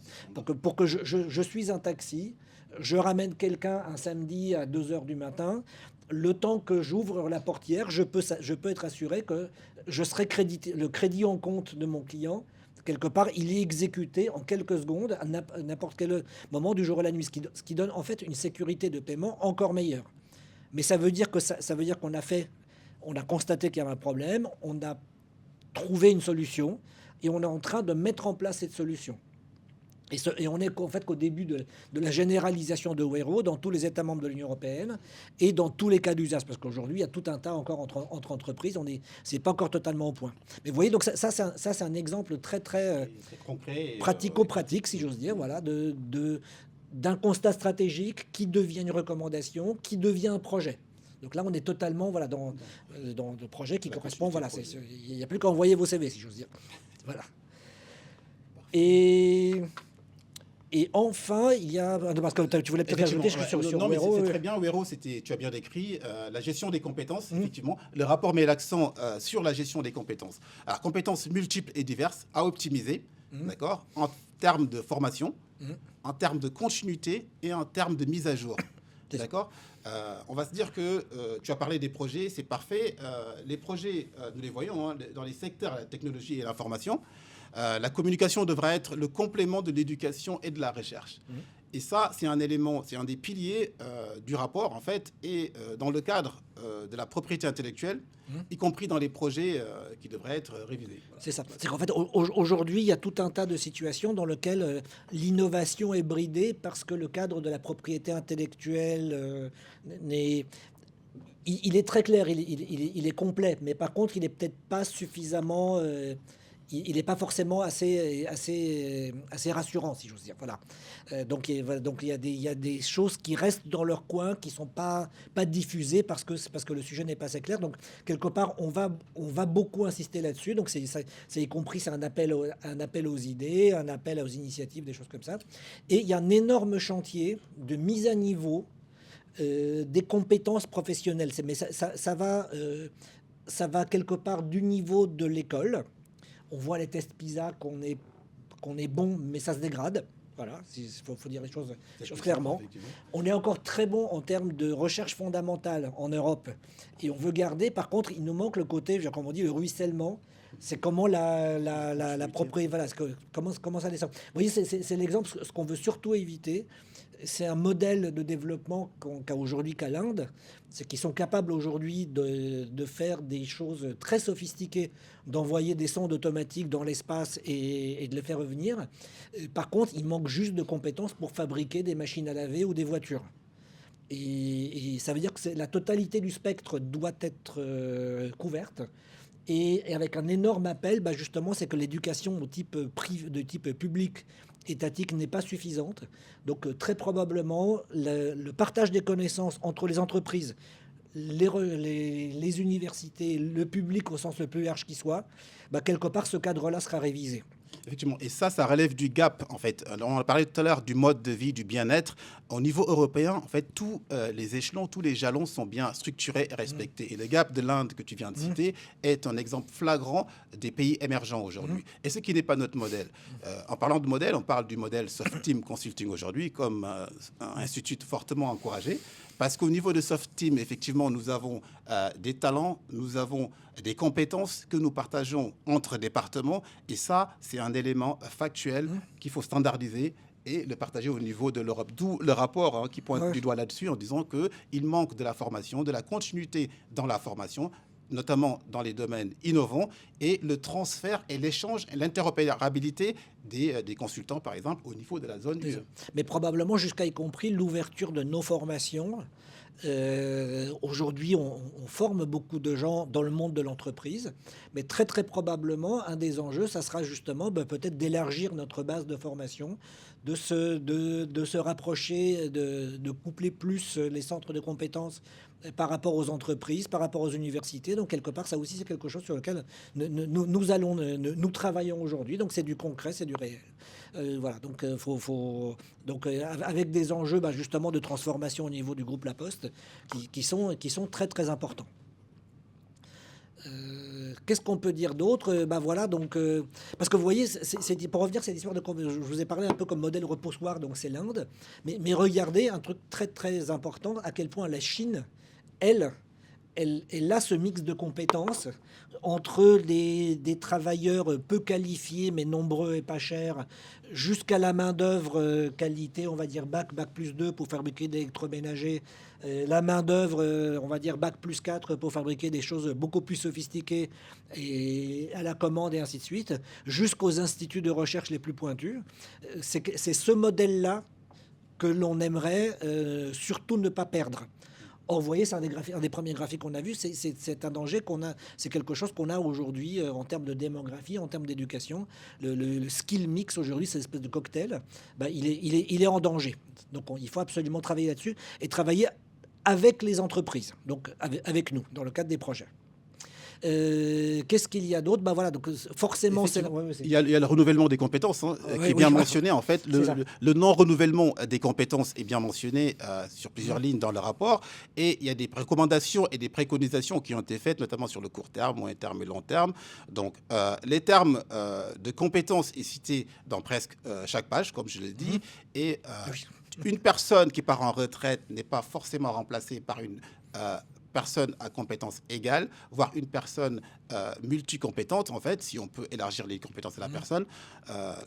Pour que je suis un taxi, je ramène quelqu'un un samedi à 2 heures du matin, le temps que j'ouvre la portière, je peux être assuré que je serai crédité. Le crédit en compte de mon client, quelque part, il est exécuté en quelques secondes, à n'importe quel moment du jour et la nuit, ce qui donne en fait une sécurité de paiement encore meilleure. Mais ça veut dire qu'on a constaté qu'il y avait un problème, on a trouvé une solution, et on est en train de mettre en place cette solution. Et on est en fait qu'au début de la généralisation de Wero dans tous les États membres de l'Union européenne et dans tous les cas d'usage, parce qu'aujourd'hui il y a tout un tas encore entre entreprises, c'est pas encore totalement au point. Mais vous voyez, donc ça c'est un exemple très concret, pratico-pratique, si j'ose dire, voilà, d'un constat stratégique qui devient une recommandation, qui devient un projet. Donc là, on est totalement dans le projet qui correspond. Voilà, il n'y a plus qu'à envoyer vos CV, si j'ose dire. Voilà. Et enfin, il y a... Parce que tu voulais peut-être ajouter sur non, mais Wero. c'est très bien. Wero, tu as bien décrit la gestion des compétences, effectivement. Le rapport met l'accent sur la gestion des compétences. Alors, compétences multiples et diverses à optimiser, d'accord, en termes de formation, en termes de continuité et en termes de mise à jour. D'accord. On va se dire que tu as parlé des projets, c'est parfait. Les projets, nous les voyons dans les secteurs, la technologie et l'information. La communication devrait être le complément de l'éducation et de la recherche. Et ça, c'est un élément, c'est un des piliers du rapport, en fait, et dans le cadre de la propriété intellectuelle, y compris dans les projets qui devraient être révisés. Voilà. C'est ça. C'est qu'en fait, aujourd'hui, il y a tout un tas de situations dans lesquelles l'innovation est bridée parce que le cadre de la propriété intellectuelle il est très clair, il est complet, mais par contre, il n'est peut-être pas suffisamment... il n'est pas forcément assez rassurant, si j'ose dire. Voilà. Donc il y a des choses qui restent dans leur coin, qui sont pas diffusées parce que le sujet n'est pas assez clair. Donc quelque part, on va beaucoup insister là-dessus. Donc c'est y compris, c'est un appel aux idées, un appel aux initiatives, des choses comme ça. Et il y a un énorme chantier de mise à niveau des compétences professionnelles. Mais ça va quelque part du niveau de l'école. On voit les tests PISA qu'on est bon, mais ça se dégrade. Voilà, il faut dire les choses clairement. On est encore très bon en termes de recherche fondamentale en Europe. Et on veut garder, par contre, il nous manque le côté, comme on dit, le ruissellement. C'est comment la propriété, voilà, comment ça descend. Vous voyez, c'est l'exemple, ce qu'on veut surtout éviter. C'est un modèle de développement qu'a aujourd'hui qu'à l'Inde, c'est qu'ils sont capables aujourd'hui de faire des choses très sophistiquées, d'envoyer des sondes automatiques dans l'espace et de les faire revenir. Par contre, il manque juste de compétences pour fabriquer des machines à laver ou des voitures. Et ça veut dire que la totalité du spectre doit être couverte. Et avec un énorme appel, justement, c'est que l'éducation de type public, étatique n'est pas suffisante. Donc très probablement, le partage des connaissances entre les entreprises, les universités, le public au sens le plus large qui soit, quelque part, ce cadre-là sera révisé. Effectivement, et ça relève du gap, en fait. Alors, on a parlé tout à l'heure du mode de vie, du bien-être. Au niveau européen, en fait, tous les échelons, tous les jalons sont bien structurés et respectés. Et le gap de l'Inde que tu viens de citer est un exemple flagrant des pays émergents aujourd'hui. Et ce qui n'est pas notre modèle. En parlant de modèle, on parle du modèle Soft Team Consulting aujourd'hui comme un institut fortement encouragé. Parce qu'au niveau de Soft Team, effectivement, nous avons des talents, nous avons des compétences que nous partageons entre départements. Et ça, c'est un élément factuel qu'il faut standardiser et le partager au niveau de l'Europe. D'où le rapport qui pointe du doigt là-dessus en disant qu'il manque de la formation, de la continuité dans la formation, notamment dans les domaines innovants, et le transfert et l'échange et l'interopérabilité des consultants, par exemple, au niveau de la zone UE. Mais probablement jusqu'à y compris l'ouverture de nos formations. Aujourd'hui, on forme beaucoup de gens dans le monde de l'entreprise, mais très très probablement, un des enjeux, ça sera justement peut-être d'élargir notre base de formation, de se rapprocher, de coupler plus les centres de compétences par rapport aux entreprises, par rapport aux universités. Donc, quelque part, ça aussi, c'est quelque chose sur lequel nous travaillons aujourd'hui. Donc, c'est du concret, c'est du réel. Voilà, donc, avec des enjeux justement de transformation au niveau du groupe La Poste qui sont très, très importants. Qu'est-ce qu'on peut dire d'autre? Voilà, donc parce que vous voyez, pour revenir à cette histoire je vous ai parlé un peu comme modèle reposoir, donc c'est l'Inde, mais regardez un truc très très important, à quel point la Chine, elle a ce mix de compétences entre des travailleurs peu qualifiés mais nombreux et pas chers, jusqu'à la main d'œuvre qualité, on va dire bac plus 2 pour fabriquer des électroménagers, la main d'œuvre, on va dire bac plus 4 pour fabriquer des choses beaucoup plus sophistiquées et à la commande et ainsi de suite, jusqu'aux instituts de recherche les plus pointus. C'est ce modèle-là que l'on aimerait surtout ne pas perdre. Or, vous voyez, c'est un des premiers graphiques qu'on a vu. C'est un danger qu'on a. C'est quelque chose qu'on a aujourd'hui en termes de démographie, en termes d'éducation. Le skill mix aujourd'hui, cette espèce de cocktail, il est en danger. Donc, il faut absolument travailler là-dessus et travailler avec les entreprises, donc avec nous, dans le cadre des projets. Qu'est-ce qu'il y a d'autre? Voilà, donc forcément, il y a le renouvellement des compétences qui est bien mentionné. En fait, le non-renouvellement des compétences est bien mentionné sur plusieurs lignes dans le rapport. Et il y a des recommandations et des préconisations qui ont été faites, notamment sur le court terme, moyen terme et long terme. Donc, les termes de compétences est cité dans presque chaque page, comme je l'ai dit. Et une personne qui part en retraite n'est pas forcément remplacée par une personne à compétences égales, voire une personne multicompétente, en fait, si on peut élargir les compétences de la personne.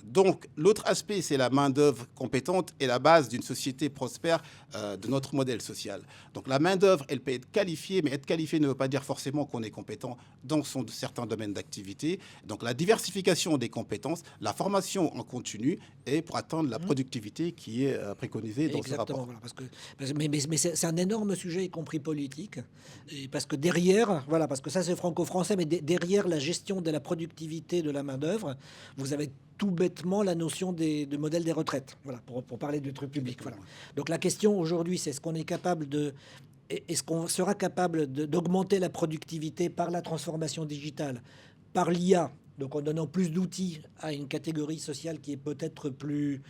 Donc, l'autre aspect, c'est la main-d'œuvre compétente et la base d'une société prospère de notre modèle social. Donc, la main-d'œuvre, elle peut être qualifiée, mais être qualifiée ne veut pas dire forcément qu'on est compétent dans certains domaines d'activité. Donc, la diversification des compétences, la formation en continu et pour atteindre la productivité qui est préconisée dans ce rapport. Voilà, mais c'est un énorme sujet, y compris politique, et parce que derrière, voilà, parce que ça c'est franco-français, mais derrière la gestion de la productivité de la main-d'œuvre, vous avez tout bêtement la notion de modèle des retraites. Voilà, pour parler du truc public. Voilà. Donc la question aujourd'hui, c'est est-ce qu'on sera capable d'augmenter la productivité par la transformation digitale, par l'IA, donc en donnant plus d'outils à une catégorie sociale qui est peut-être plus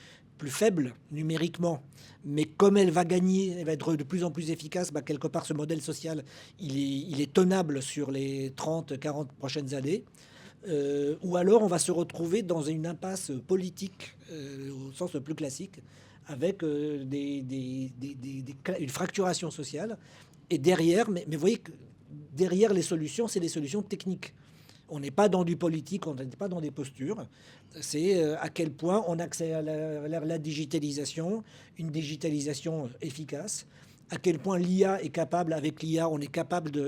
faible numériquement, mais comme elle va gagner, elle va être de plus en plus efficace, quelque part ce modèle social, il est tenable sur les 30, 40 prochaines années. Ou alors on va se retrouver dans une impasse politique au sens le plus classique, avec une fracturation sociale. Et derrière, mais vous voyez que derrière les solutions, c'est des solutions techniques. On n'est pas dans du politique, on n'est pas dans des postures. C'est à quel point on accède à la digitalisation, une digitalisation efficace. À quel point l'IA est capable, avec l'IA,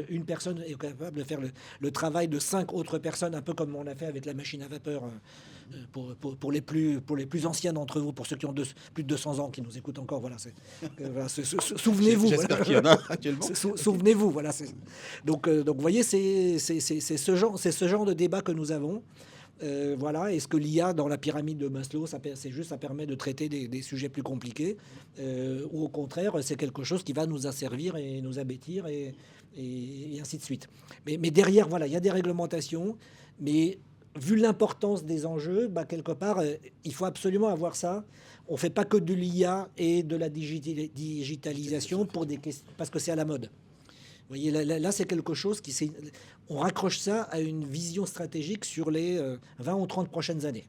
une personne est capable de faire le travail de 5 autres personnes, un peu comme on a fait avec la machine à vapeur pour les plus anciens d'entre vous, pour ceux qui ont plus de 200 ans, qui nous écoutent encore. Voilà, souvenez-vous. J'espère qu'il y en a actuellement. Souvenez-vous, voilà. Donc, vous voyez, c'est ce genre de débat que nous avons. Voilà, est-ce que l'IA dans la pyramide de Maslow, ça permet de traiter des sujets plus compliqués, ou au contraire, c'est quelque chose qui va nous asservir et nous abêtir et ainsi de suite. Mais derrière, voilà, il y a des réglementations, mais vu l'importance des enjeux, quelque part, il faut absolument avoir ça. On ne fait pas que de l'IA et de la digitalisation parce que c'est à la mode. Vous voyez, là c'est quelque chose on raccroche ça à une vision stratégique sur les 20 ou 30 prochaines années.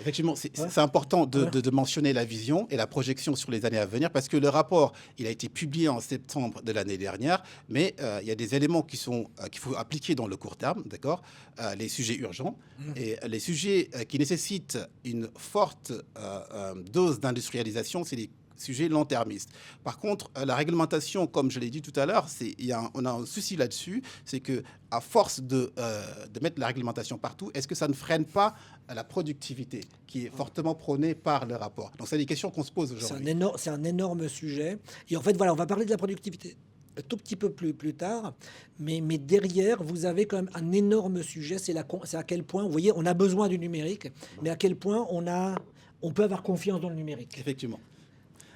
Effectivement, c'est important de mentionner la vision et la projection sur les années à venir, parce que le rapport, il a été publié en septembre de l'année dernière, mais il y a des éléments qu'il faut appliquer dans le court terme, d'accord, les sujets urgents et les sujets qui nécessitent une forte dose d'industrialisation, c'est les sujets long-termistes. Par contre, la réglementation, comme je l'ai dit tout à l'heure, on a un souci là-dessus, c'est que à force de mettre la réglementation partout, est-ce que ça ne freine pas la productivité qui est fortement prônée par le rapport? Donc, c'est des questions qu'on se pose aujourd'hui. C'est un énorme sujet. Et en fait, voilà, on va parler de la productivité un tout petit peu plus tard, mais derrière, vous avez quand même un énorme sujet, c'est à quel point, vous voyez, on a besoin du numérique, mais à quel point on peut avoir confiance dans le numérique. Effectivement.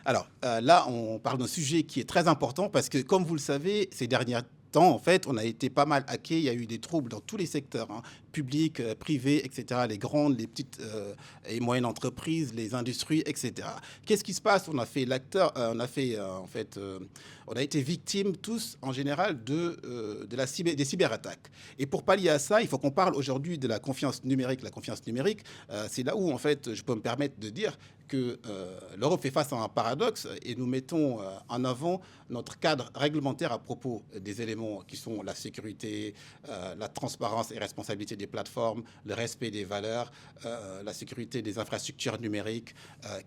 Alors là, on parle d'un sujet qui est très important parce que, comme vous le savez, ces derniers temps, en fait, on a été pas mal hacké. Il y a eu des troubles dans tous les secteurs, publics, privés, etc. Les grandes, les petites et moyennes entreprises, les industries, etc. Qu'est-ce qui se passe? On a fait on a été victimes tous, en général, des cyberattaques. Et pour pallier à ça, il faut qu'on parle aujourd'hui de la confiance numérique. La confiance numérique, c'est là où, en fait, je peux me permettre de dire que l'Europe fait face à un paradoxe et nous mettons en avant notre cadre réglementaire à propos des éléments qui sont la sécurité, la transparence et responsabilité des plateformes, le respect des valeurs, la sécurité des infrastructures numériques,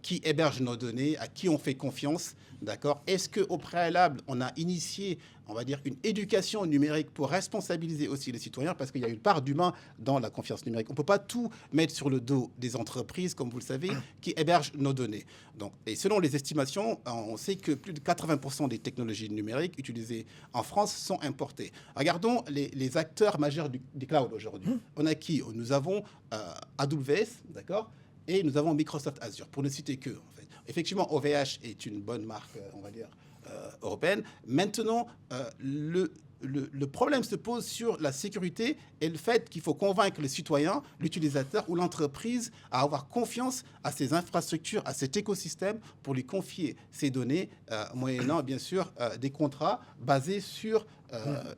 qui hébergent nos données, à qui on fait confiance, d'accord? Est-ce qu'au préalable, on a initié, on va dire, une éducation numérique pour responsabiliser aussi les citoyens, parce qu'il y a une part d'humain dans la confiance numérique. On ne peut pas tout mettre sur le dos des entreprises, comme vous le savez, qui hébergent nos données. Donc, et selon les estimations, on sait que plus de 80% des technologies numériques utilisées en France sont importées. Regardons les acteurs majeurs du cloud aujourd'hui. On a qui? Nous avons AWS, d'accord, et nous avons Microsoft Azure, pour ne citer que, en fait. Effectivement, OVH est une bonne marque, on va dire, européenne. Maintenant, le problème se pose sur la sécurité et le fait qu'il faut convaincre le citoyen, l'utilisateur ou l'entreprise à avoir confiance à ces infrastructures, à cet écosystème pour lui confier ses données, moyennant bien sûr des contrats basés sur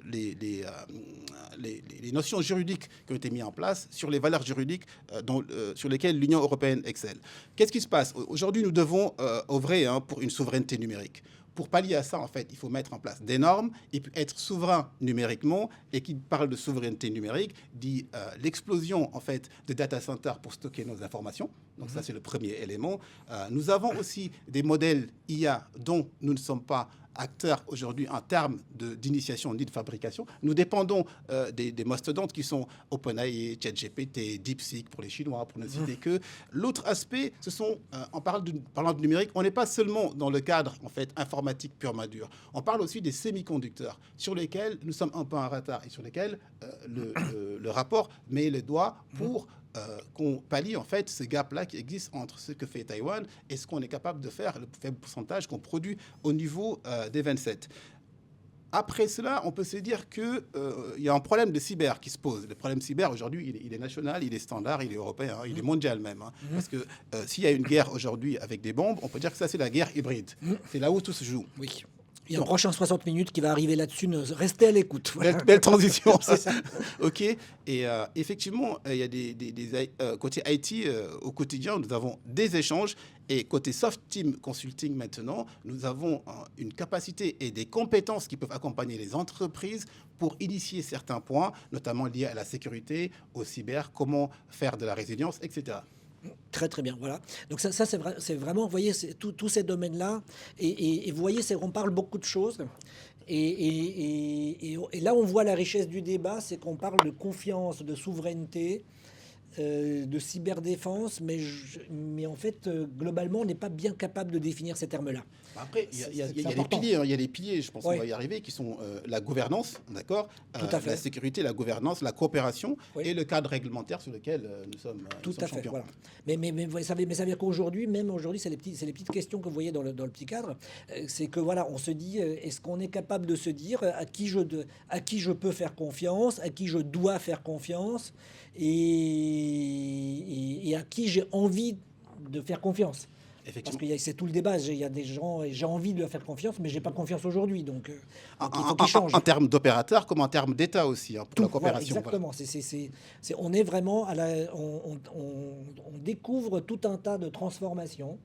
les notions juridiques qui ont été mises en place, sur les valeurs juridiques sur lesquelles l'Union européenne excelle. Qu'est-ce qui se passe? Aujourd'hui, nous devons œuvrer pour une souveraineté numérique. Pour pallier à ça, en fait, il faut mettre en place des normes et puis être souverain numériquement. Et qui parle de souveraineté numérique dit l'explosion, en fait, de data centers pour stocker nos informations. Donc ça, c'est le premier élément. Nous avons aussi des modèles IA dont nous ne sommes pas acteurs aujourd'hui en termes d'initiation ni de fabrication. Nous dépendons des mastodontes qui sont OpenAI, ChatGPT, DeepSeek pour les Chinois, pour ne citer que. L'autre aspect, ce sont, parlant de numérique, on n'est pas seulement dans le cadre en fait informatique purement dur. On parle aussi des semi-conducteurs sur lesquels nous sommes un peu en retard et sur lesquels le rapport met le doigt pour qu'on pallie en fait ce gap-là qui existe entre ce que fait Taïwan et ce qu'on est capable de faire, le faible pourcentage qu'on produit au niveau des 27. Après cela, on peut se dire qu'il y a un problème de cyber qui se pose. Le problème cyber, aujourd'hui, il est national, il est standard, il est européen, hein, il est mondial même. Hein. Parce que s'il y a une guerre aujourd'hui avec des bombes, on peut dire que ça, c'est la guerre hybride. C'est là où tout se joue. Oui. Il y a un prochain 60 minutes qui va arriver là-dessus. Restez à l'écoute. Voilà. Belle transition. C'est ça. OK. Et effectivement, il y a côté IT, au quotidien, nous avons des échanges. Et côté Soft Team Consulting maintenant, nous avons une capacité et des compétences qui peuvent accompagner les entreprises pour initier certains points, notamment liés à la sécurité, au cyber, comment faire de la résilience, etc. Très très bien, voilà. Donc ça c'est vraiment, vous voyez, tous ces domaines-là, et vous voyez, on parle beaucoup de choses, et là on voit la richesse du débat, c'est qu'on parle de confiance, de souveraineté, de cyberdéfense, mais en fait, globalement, on n'est pas bien capable de définir ces termes-là. Après, il y a les piliers, hein, il y a les piliers, je pense qu'on va y arriver, qui sont la gouvernance, d'accord, la sécurité, la gouvernance, la coopération et le cadre réglementaire sur lequel nous sommes champions. Voilà. Mais vous savez, ça veut dire qu'aujourd'hui, c'est les petites questions que vous voyez dans le petit cadre. C'est que voilà, on se dit, est-ce qu'on est capable de se dire à qui je peux faire confiance, à qui je dois faire confiance, et à qui j'ai envie de faire confiance. Parce que c'est tout le débat. Il y a des gens, j'ai envie de leur faire confiance, mais j'ai pas confiance aujourd'hui. Donc, il faut qu'ils changent. En termes d'opérateurs comme en termes d'État aussi, hein, pour la coopération. Voilà, exactement. Voilà. On est vraiment on découvre tout un tas de transformations.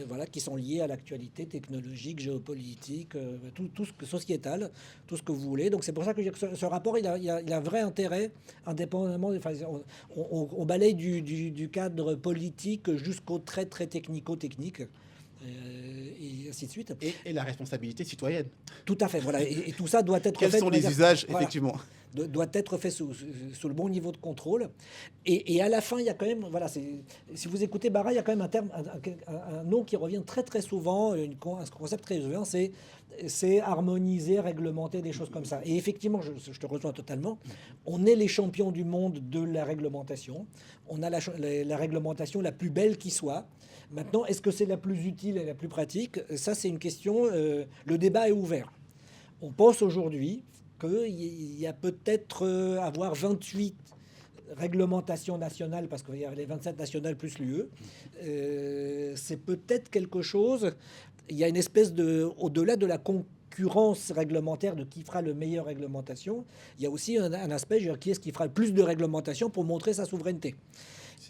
Voilà, qui sont liées à l'actualité technologique, géopolitique, tout ce que sociétal, tout ce que vous voulez. Donc c'est pour ça que ce rapport, il a un vrai intérêt, indépendamment. Enfin, on balaye du cadre politique jusqu'au très très technico-technique. Et ainsi de suite. Et la responsabilité citoyenne. Tout à fait, voilà. Et tout ça doit être Quels fait. Quels sont les usages, voilà, effectivement, doit être fait sous le bon niveau de contrôle. Et à la fin, il y a quand même, voilà, si vous écoutez Bara, il y a quand même un terme, un nom qui revient très très souvent, un concept très souvent, c'est harmoniser, réglementer, des choses comme ça. Et effectivement, je te rejoins totalement. On est les champions du monde de la réglementation. On a la réglementation la plus belle qui soit. Maintenant, est-ce que c'est la plus utile et la plus pratique? Ça, c'est une question. Le débat est ouvert. On pense aujourd'hui qu'il y a peut-être avoir 28 réglementations nationales, parce qu'il y a les 27 nationales plus l'UE. C'est peut-être quelque chose. Il y a une espèce au-delà de la concurrence réglementaire de qui fera le meilleure réglementation, il y a aussi un aspect, qui est-ce qui fera le plus de réglementation pour montrer sa souveraineté.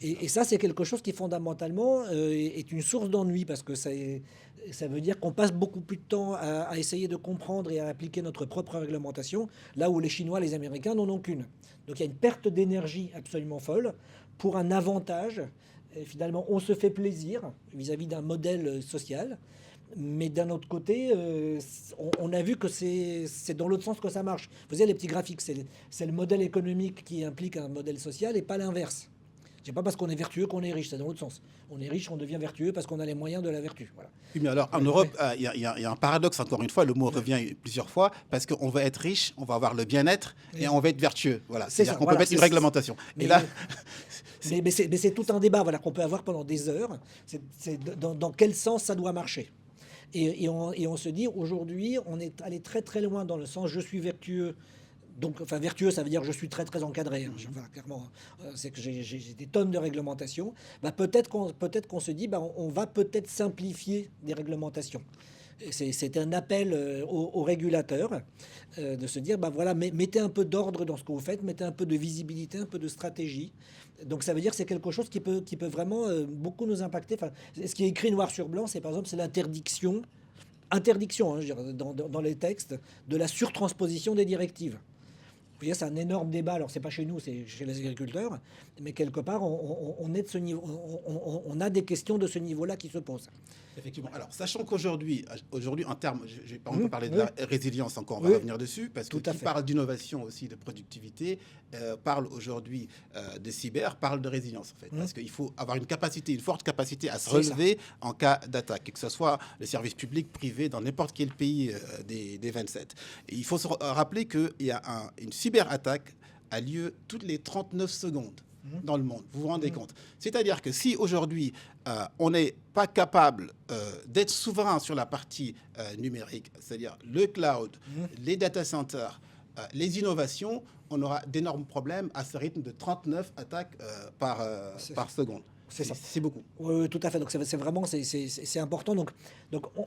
Et ça, c'est quelque chose qui, fondamentalement, est une source d'ennui, parce que ça veut dire qu'on passe beaucoup plus de temps à essayer de comprendre et à appliquer notre propre réglementation, là où les Chinois, les Américains n'en ont qu'une. Donc il y a une perte d'énergie absolument folle pour un avantage. Et finalement, on se fait plaisir vis-à-vis d'un modèle social. Mais d'un autre côté, on a vu que c'est dans l'autre sens que ça marche. Vous voyez, les petits graphiques, c'est le modèle économique qui implique un modèle social et pas l'inverse. C'est pas parce qu'on est vertueux qu'on est riche, c'est dans l'autre sens. On est riche, on devient vertueux parce qu'on a les moyens de la vertu. Voilà. Oui, mais alors en Europe, il y a un paradoxe, encore une fois, le mot revient plusieurs fois, parce qu'on va être riche, on va avoir le bien-être et on va être vertueux. Voilà. C'est-à-dire qu'on peut mettre une réglementation. Mais là, c'est tout un débat, voilà, qu'on peut avoir pendant des heures. C'est dans quel sens ça doit marcher. Et on se dit, aujourd'hui, on est allé très très loin dans le sens je suis vertueux. Donc, enfin, vertueux, ça veut dire je suis très très encadré. Hein. Enfin, clairement, c'est que j'ai des tonnes de réglementations. Bah, peut-être qu'on se dit, bah, on va peut-être simplifier des réglementations. C'est un appel aux régulateurs de se dire, bah voilà, mettez un peu d'ordre dans ce que vous faites, mettez un peu de visibilité, un peu de stratégie. Donc ça veut dire que c'est quelque chose qui peut vraiment beaucoup nous impacter. Enfin, ce qui est écrit noir sur blanc, c'est par exemple, c'est l'interdiction, hein, je veux dire, dans les textes, de la surtransposition des directives. voyez, c'est un énorme débat. Alors, c'est pas chez nous, c'est chez les agriculteurs, mais quelque part, on est de ce niveau, on a des questions de ce niveau-là qui se posent. Effectivement. Alors, sachant qu'aujourd'hui, en termes, on peut Mmh, parler de oui, la résilience encore, on va oui, revenir dessus, parce que tout à qui fait. parle d'innovation aussi, de productivité, parle aujourd'hui de cyber, parle de résilience, en fait. Mmh, Parce qu'il faut avoir une forte capacité à se c'est ça. relever en cas d'attaque, que ce soit le service public, privé, dans n'importe quel pays des 27. Et il faut se rappeler qu'il y a une cyberattaque a lieu toutes les 39 secondes Mmh, dans le monde. Vous vous rendez mmh, compte? C'est-à-dire que si aujourd'hui, on n'est pas capable d'être souverain sur la partie numérique, c'est-à-dire le cloud, mmh, les data centers, les innovations, on aura d'énormes problèmes à ce rythme de 39 attaques c'est par seconde. c'est ça. C'est beaucoup. Oui, oui, tout à fait. Donc c'est vraiment c'est important. Donc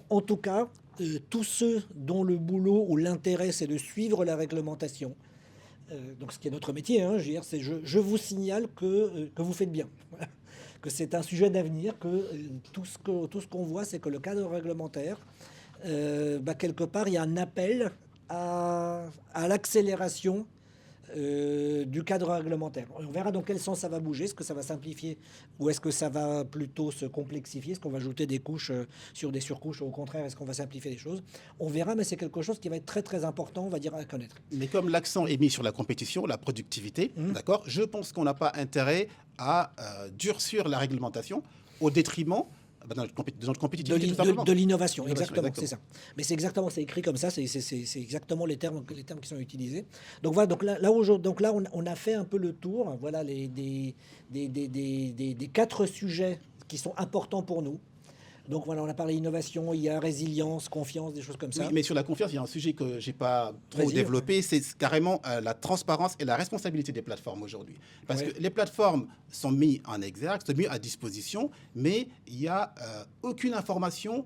en tout cas, tous ceux dont le boulot ou l'intérêt c'est de suivre la réglementation, donc ce qui est notre métier, hein, je veux dire, je vous signale que vous faites bien. Voilà. Que c'est un sujet d'avenir, que tout ce qu'on voit, c'est que le cadre réglementaire, quelque part, il y a un appel à l'accélération du cadre réglementaire. On verra dans quel sens ça va bouger. Est-ce que ça va simplifier ou est-ce que ça va plutôt se complexifier? Est-ce qu'on va ajouter des couches sur des surcouches ou au contraire, est-ce qu'on va simplifier les choses? On verra, mais c'est quelque chose qui va être très très important, on va dire, à connaître. Mais comme l'accent est mis sur la compétition, la productivité, Mmh. d'accord, je pense qu'on n'a pas intérêt à durcir la réglementation au détriment de notre compétitivité, tout simplement. De l'innovation, L'innovation, exactement, c'est ça. Mais c'est exactement, c'est écrit comme ça, c'est exactement les termes qui sont utilisés. Donc voilà, donc là on a fait un peu le tour, voilà, des quatre sujets qui sont importants pour nous. Donc voilà, on a parlé innovation, il y a résilience, confiance, des choses comme Oui, ça. mais sur la confiance, il y a un sujet que j'ai pas trop Vas-y. développé, c'est carrément la transparence et la responsabilité des plateformes aujourd'hui. Parce Ouais. que les plateformes sont mises en exergue, sont mises à disposition, mais il n'y a aucune information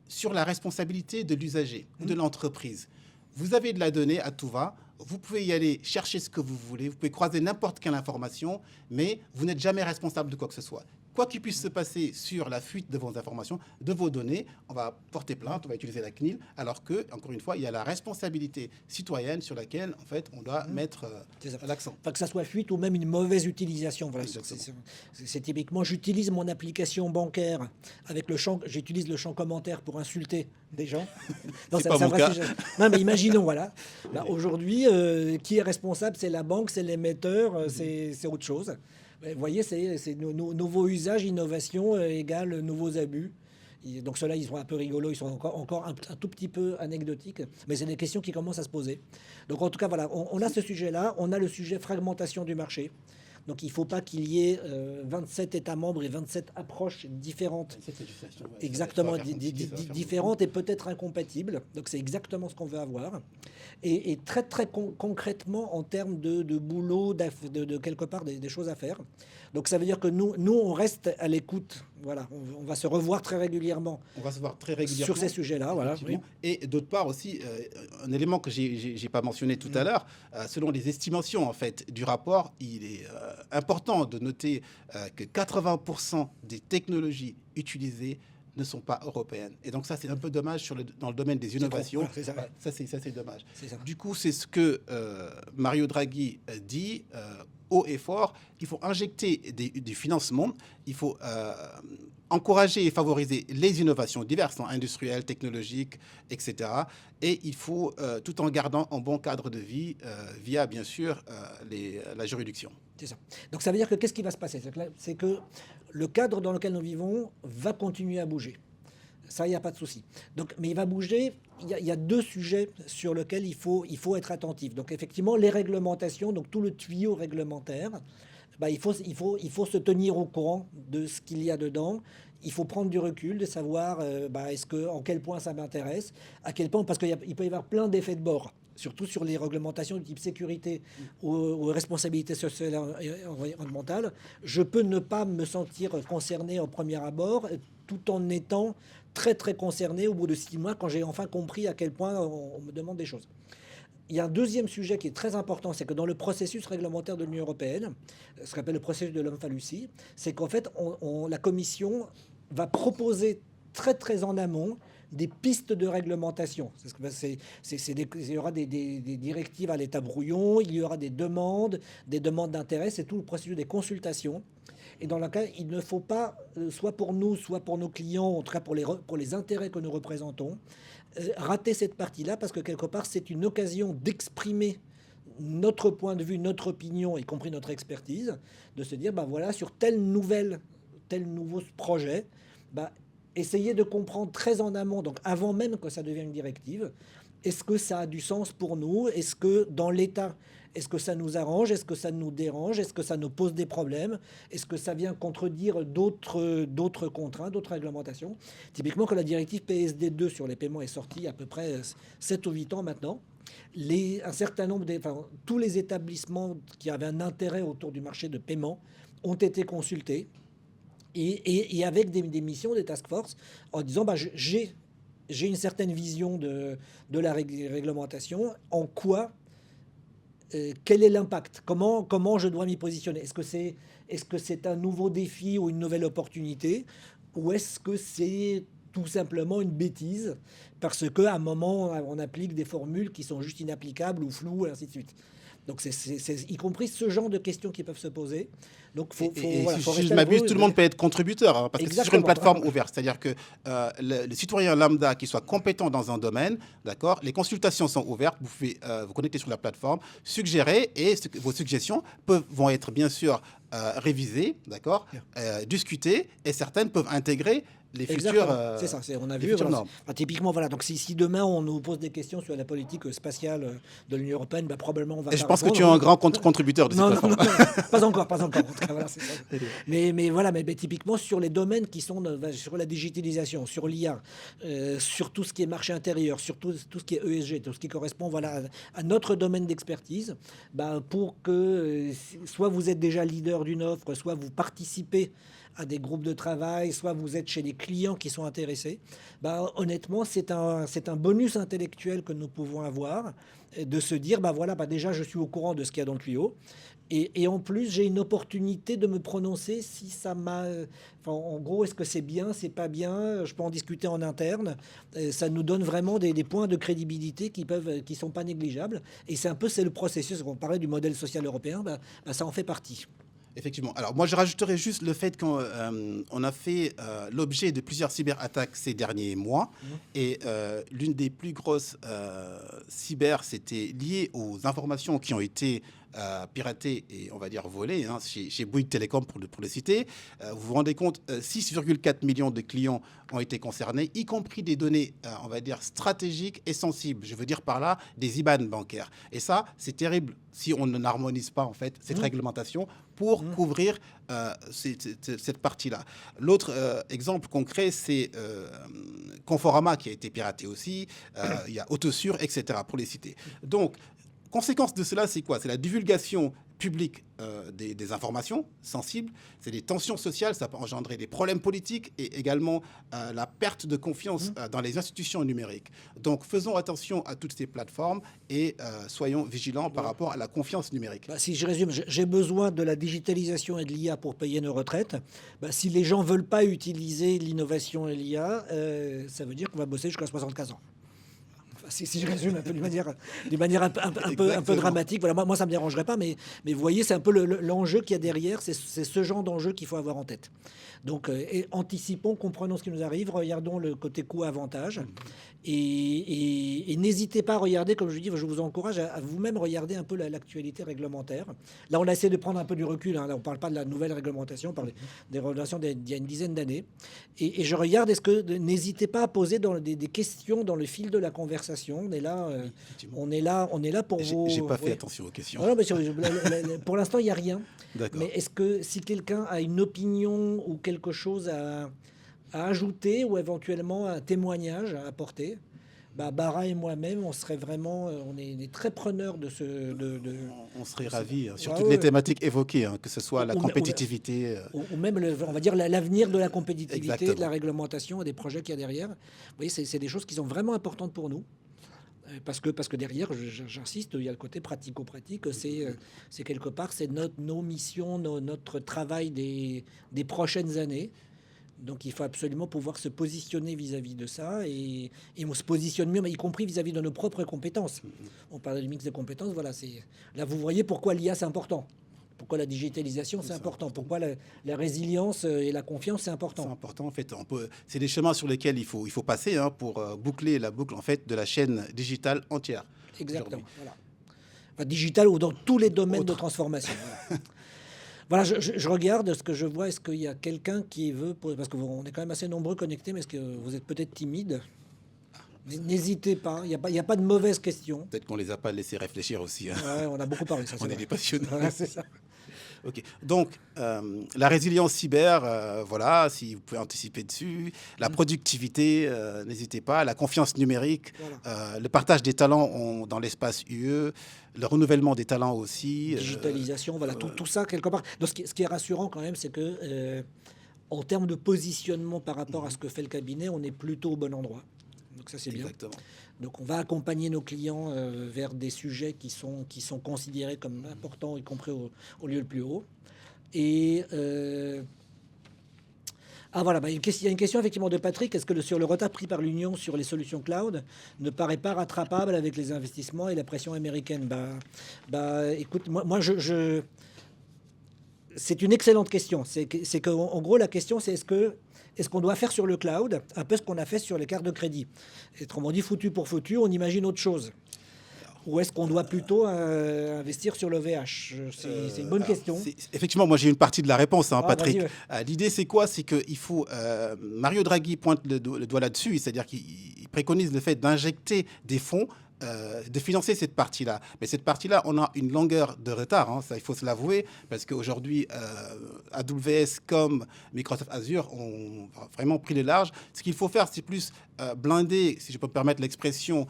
sur la responsabilité de l'usager ou de l'entreprise. Vous avez de la donnée à tout va, vous pouvez y aller chercher ce que vous voulez, vous pouvez croiser n'importe quelle information, mais vous n'êtes jamais responsable de quoi que ce soit. Quoi qu'il puisse se passer sur la fuite de vos informations, de vos données, on va porter plainte, on va utiliser la CNIL, alors que, encore une fois, il y a la responsabilité citoyenne sur laquelle, en fait, on doit mettre C'est ça. l'accent. Enfin, que ça soit fuite ou même une mauvaise utilisation. Voilà, Exactement. c'est typiquement, j'utilise mon application bancaire avec le champ, j'utilise le champ commentaire pour insulter des gens. Non, C'est pas un mon vrai cas. sujet. Non, mais imaginons, voilà. Bah, aujourd'hui, qui est responsable? C'est la banque, c'est l'émetteur, c'est autre chose. Vous voyez, c'est nouveaux usages, innovation égale nouveaux abus. Donc ceux-là, ils sont un peu rigolos, ils sont encore un tout petit peu anecdotiques, mais c'est des questions qui commencent à se poser. Donc en tout cas, voilà, on a ce sujet-là, on a le sujet fragmentation du marché. Donc il ne faut pas qu'il y ait 27 États membres et 27 approches différentes, Cette législation, ouais, exactement ça va faire compliqué, ça va faire différentes et peut-être incompatibles. Donc c'est exactement ce qu'on veut avoir. Et très très concrètement en termes de boulot, de quelque part des choses à faire. Donc ça veut dire que nous on reste à l'écoute. Voilà, on va se revoir très régulièrement On va se voir très régulièrement. sur ces sujets-là. Voilà. Effectivement. Et d'autre part aussi, un élément que j'ai pas mentionné tout à l'heure, selon les estimations en fait du rapport, il est important de noter que 80% des technologies utilisées ne sont pas européennes. Et donc ça, c'est un peu dommage dans le domaine des innovations. Voilà, c'est ça. Ouais, ça, c'est dommage. C'est ça. Du coup, c'est ce que Mario Draghi dit haut et fort. Il faut injecter du financement. Il faut encourager et favoriser les innovations diverses, industrielles, technologiques, etc. Et il faut, tout en gardant un bon cadre de vie via, bien sûr, la juridiction. C'est ça. Donc ça veut dire que qu'est-ce qui va se passer? C'est que le cadre dans lequel nous vivons va continuer à bouger. Ça, il n'y a pas de souci. Donc, mais il va bouger. Il y a deux sujets sur lesquels il faut être attentif. Donc effectivement, les réglementations, donc tout le tuyau réglementaire, il faut se tenir au courant de ce qu'il y a dedans. Il faut prendre du recul, de savoir en quel point ça m'intéresse, à quel point, parce qu'il peut y avoir plein d'effets de bord, surtout sur les réglementations du type sécurité ou responsabilité sociale et environnementale. Je peux ne pas me sentir concerné au premier abord, tout en étant très très concerné au bout de 6 mois, quand j'ai enfin compris à quel point on me demande des choses. Il y a un deuxième sujet qui est très important, c'est que dans le processus réglementaire de l'Union européenne, ce qu'on appelle le processus de l'Omphalucie, c'est qu'en fait, la Commission va proposer très très en amont des pistes de réglementation. Il y aura des directives à l'état brouillon, il y aura des demandes d'intérêt, c'est tout le processus des consultations. Et dans lequel il ne faut pas, soit pour nous, soit pour nos clients, en tout cas pour les intérêts que nous représentons, rater cette partie-là, parce que quelque part, c'est une occasion d'exprimer notre point de vue, notre opinion, y compris notre expertise, de se dire, bah voilà, sur tel nouveau projet, bah, essayez de comprendre très en amont, donc avant même que ça devienne une directive, est-ce que ça a du sens pour nous? Est-ce que dans l'état, est-ce que ça nous arrange? Est-ce que ça nous dérange? Est-ce que ça nous pose des problèmes? Est-ce que ça vient contredire d'autres contraintes, d'autres réglementations? Typiquement, quand la directive PSD2 sur les paiements est sortie il y a à peu près 7 ou 8 ans maintenant, un certain nombre tous les établissements qui avaient un intérêt autour du marché de paiement ont été consultés et avec des missions, des task force, en disant bah, j'ai une certaine vision de la réglementation, en quoi, quel est l'impact, comment je dois m'y positionner, est-ce que c'est un nouveau défi ou une nouvelle opportunité, ou est-ce que c'est tout simplement une bêtise parce qu'à un moment on applique des formules qui sont juste inapplicables ou floues et ainsi de suite. Donc c'est y compris ce genre de questions qui peuvent se poser. Donc voilà, si je m'abuse, tout le monde peut être contributeur, hein, parce que c'est sur une plateforme ouverte. C'est-à-dire que le citoyen lambda qui soit compétent dans un domaine, d'accord, les consultations sont ouvertes, vous pouvez vous connecter sur la plateforme, suggérer, et vos suggestions vont être bien sûr révisées, d'accord, discutées, et certaines peuvent intégrer les futurs. C'est ça, on a vu. Voilà, typiquement, voilà. Donc, si demain on nous pose des questions sur la politique spatiale de l'Union européenne, bah, probablement on va. Et je pense que tu es un grand contributeur de cette plateforme. Non, pas encore. En tout cas, voilà, c'est ça. Mais voilà, mais typiquement sur les domaines qui sont sur la digitalisation, sur l'IA, sur tout ce qui est marché intérieur, sur tout ce qui est ESG, tout ce qui correspond, voilà, à notre domaine d'expertise, bah, pour que soit vous êtes déjà leader d'une offre, soit vous participez à des groupes de travail, soit vous êtes chez des clients qui sont intéressés, bah, honnêtement, c'est un bonus intellectuel que nous pouvons avoir, de se dire, bah voilà, bah déjà, je suis au courant de ce qu'il y a dans le tuyau, et en plus, j'ai une opportunité de me prononcer si ça m'a... Enfin, en gros, est-ce que c'est bien, c'est pas bien? Je peux en discuter en interne. Ça nous donne vraiment des points de crédibilité qui sont pas négligeables. Et c'est le processus, on parlait du modèle social européen, bah, ça en fait partie. Effectivement. Alors moi, je rajouterais juste le fait qu'on a fait l'objet de plusieurs cyberattaques ces derniers mois. Et l'une des plus grosses cyber, c'était lié aux informations qui ont été piratées et, on va dire, volées, hein, chez Bouygues Télécom, pour le citer. Vous vous rendez compte, 6,4 millions de clients ont été concernés, y compris des données, on va dire, stratégiques et sensibles. Je veux dire par là, des IBAN bancaires. Et ça, c'est terrible si on n'harmonise pas, en fait, cette réglementation pour couvrir cette partie-là. L'autre exemple concret, c'est Conforama qui a été piraté aussi. Il y a Autosure, etc., pour les citer. Donc, conséquence de cela, c'est quoi? C'est la divulgation publique des informations sensibles, c'est des tensions sociales, ça peut engendrer des problèmes politiques et également la perte de confiance dans les institutions numériques. Donc faisons attention à toutes ces plateformes et soyons vigilants par rapport à la confiance numérique. Bah, si je résume, j'ai besoin de la digitalisation et de l'IA pour payer nos retraites. Bah, si les gens ne veulent pas utiliser l'innovation et l'IA, ça veut dire qu'on va bosser jusqu'à 75 ans. Si je résume un peu d'une manière un peu dramatique, voilà, moi ça me dérangerait pas, mais vous voyez, c'est un peu l'enjeu qu'il y a derrière, c'est ce genre d'enjeu qu'il faut avoir en tête. Donc, anticipons, comprenons ce qui nous arrive, regardons le côté coût-avantage, et n'hésitez pas à regarder, comme je dis, je vous encourage à vous-même regarder un peu l'actualité réglementaire. Là, on a essayé de prendre un peu du recul, hein. Là, on ne parle pas de la nouvelle réglementation, on parle des réglementations d'il y a une dizaine d'années. Et je regarde, n'hésitez pas à poser des questions dans le fil de la conversation. On est là pour vous. J'ai pas fait attention aux questions. Non, mais pour l'instant, il n'y a rien. D'accord. Mais est-ce que si quelqu'un a une opinion ou quelque chose à ajouter ou éventuellement un témoignage à apporter, bah, Bara et moi-même, on serait vraiment, on est très preneurs de ce. On serait ravis sur toutes les thématiques évoquées, hein, que ce soit la compétitivité. Ou même, on va dire, l'avenir de la compétitivité, Exactement. de la réglementation et des projets qu'il y a derrière. Vous voyez, c'est des choses qui sont vraiment importantes pour nous. Parce que derrière, j'insiste, il y a le côté pratico-pratique. C'est quelque part, c'est nos missions, notre travail des prochaines années. Donc il faut absolument pouvoir se positionner vis-à-vis de ça et on se positionne mieux, mais y compris vis-à-vis de nos propres compétences. On parlait du mix des compétences, voilà, là vous voyez pourquoi l'IA c'est important. Pourquoi la digitalisation c'est important. Pourquoi la résilience et la confiance c'est C'est important. important en fait. C'est des chemins sur lesquels il faut passer hein, pour boucler la boucle en fait de la chaîne digitale entière. Exactement. Aujourd'hui. Voilà. Enfin, digital ou dans tous les domaines de Autre. transformation. Voilà. Voilà, je regarde ce que je vois. Est-ce qu'il y a quelqu'un qui veut... Parce qu'on est quand même assez nombreux connectés, mais est-ce que vous êtes peut-être timide? N'hésitez pas, il y a pas de mauvaise question. Peut-être qu'on les a pas laissés réfléchir aussi. Hein. Ouais, on a beaucoup parlé, ça c'est On est vrai. des passionnés. Ouais, c'est ça. Ok. Donc, la résilience cyber, voilà, si vous pouvez anticiper dessus. La productivité, n'hésitez pas. La confiance numérique, Voilà. le partage des talents dans l'espace UE, le renouvellement des talents aussi. Digitalisation, voilà, tout ça quelque part. Donc, ce qui est rassurant quand même, c'est que en termes de positionnement par rapport à ce que fait le cabinet, on est plutôt au bon endroit. Donc ça c'est bien. Exactement. Donc on va accompagner nos clients vers des sujets qui sont considérés comme importants, y compris au lieu le plus haut. Et voilà, il y a une question effectivement de Patrick. Est-ce que sur le retard pris par l'Union sur les solutions cloud ne paraît pas rattrapable avec les investissements et la pression américaine? Écoute, moi c'est une excellente question. C'est que en gros la question c'est est-ce qu'on doit faire sur le cloud un peu ce qu'on a fait sur les cartes de crédit? Autrement dit, foutu pour foutu, on imagine autre chose. Ou est-ce qu'on doit plutôt investir sur l'OVH? C'est une bonne question. Effectivement, moi j'ai une partie de la réponse, hein, Patrick. Ouais. L'idée c'est quoi? C'est qu'il faut... Mario Draghi pointe le doigt là-dessus, c'est-à-dire qu'il préconise le fait d'injecter des fonds, de financer cette partie-là. Mais cette partie-là, on a une longueur de retard, hein, ça il faut se l'avouer, parce qu'aujourd'hui, AWS comme Microsoft Azure ont vraiment pris le large. Ce qu'il faut faire, c'est plus blinder, si je peux me permettre l'expression,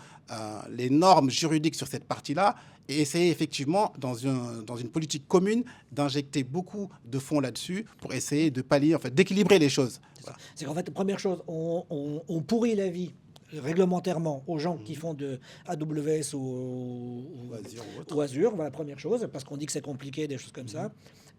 les normes juridiques sur cette partie-là, et essayer effectivement, dans une politique commune, d'injecter beaucoup de fonds là-dessus pour essayer de pallier, en fait, d'équilibrer les choses. Voilà. C'est qu'en fait, première chose, on pourrit la vie réglementairement aux gens qui font de AWS ou Azure, voilà, première chose, parce qu'on dit que c'est compliqué, des choses comme ça.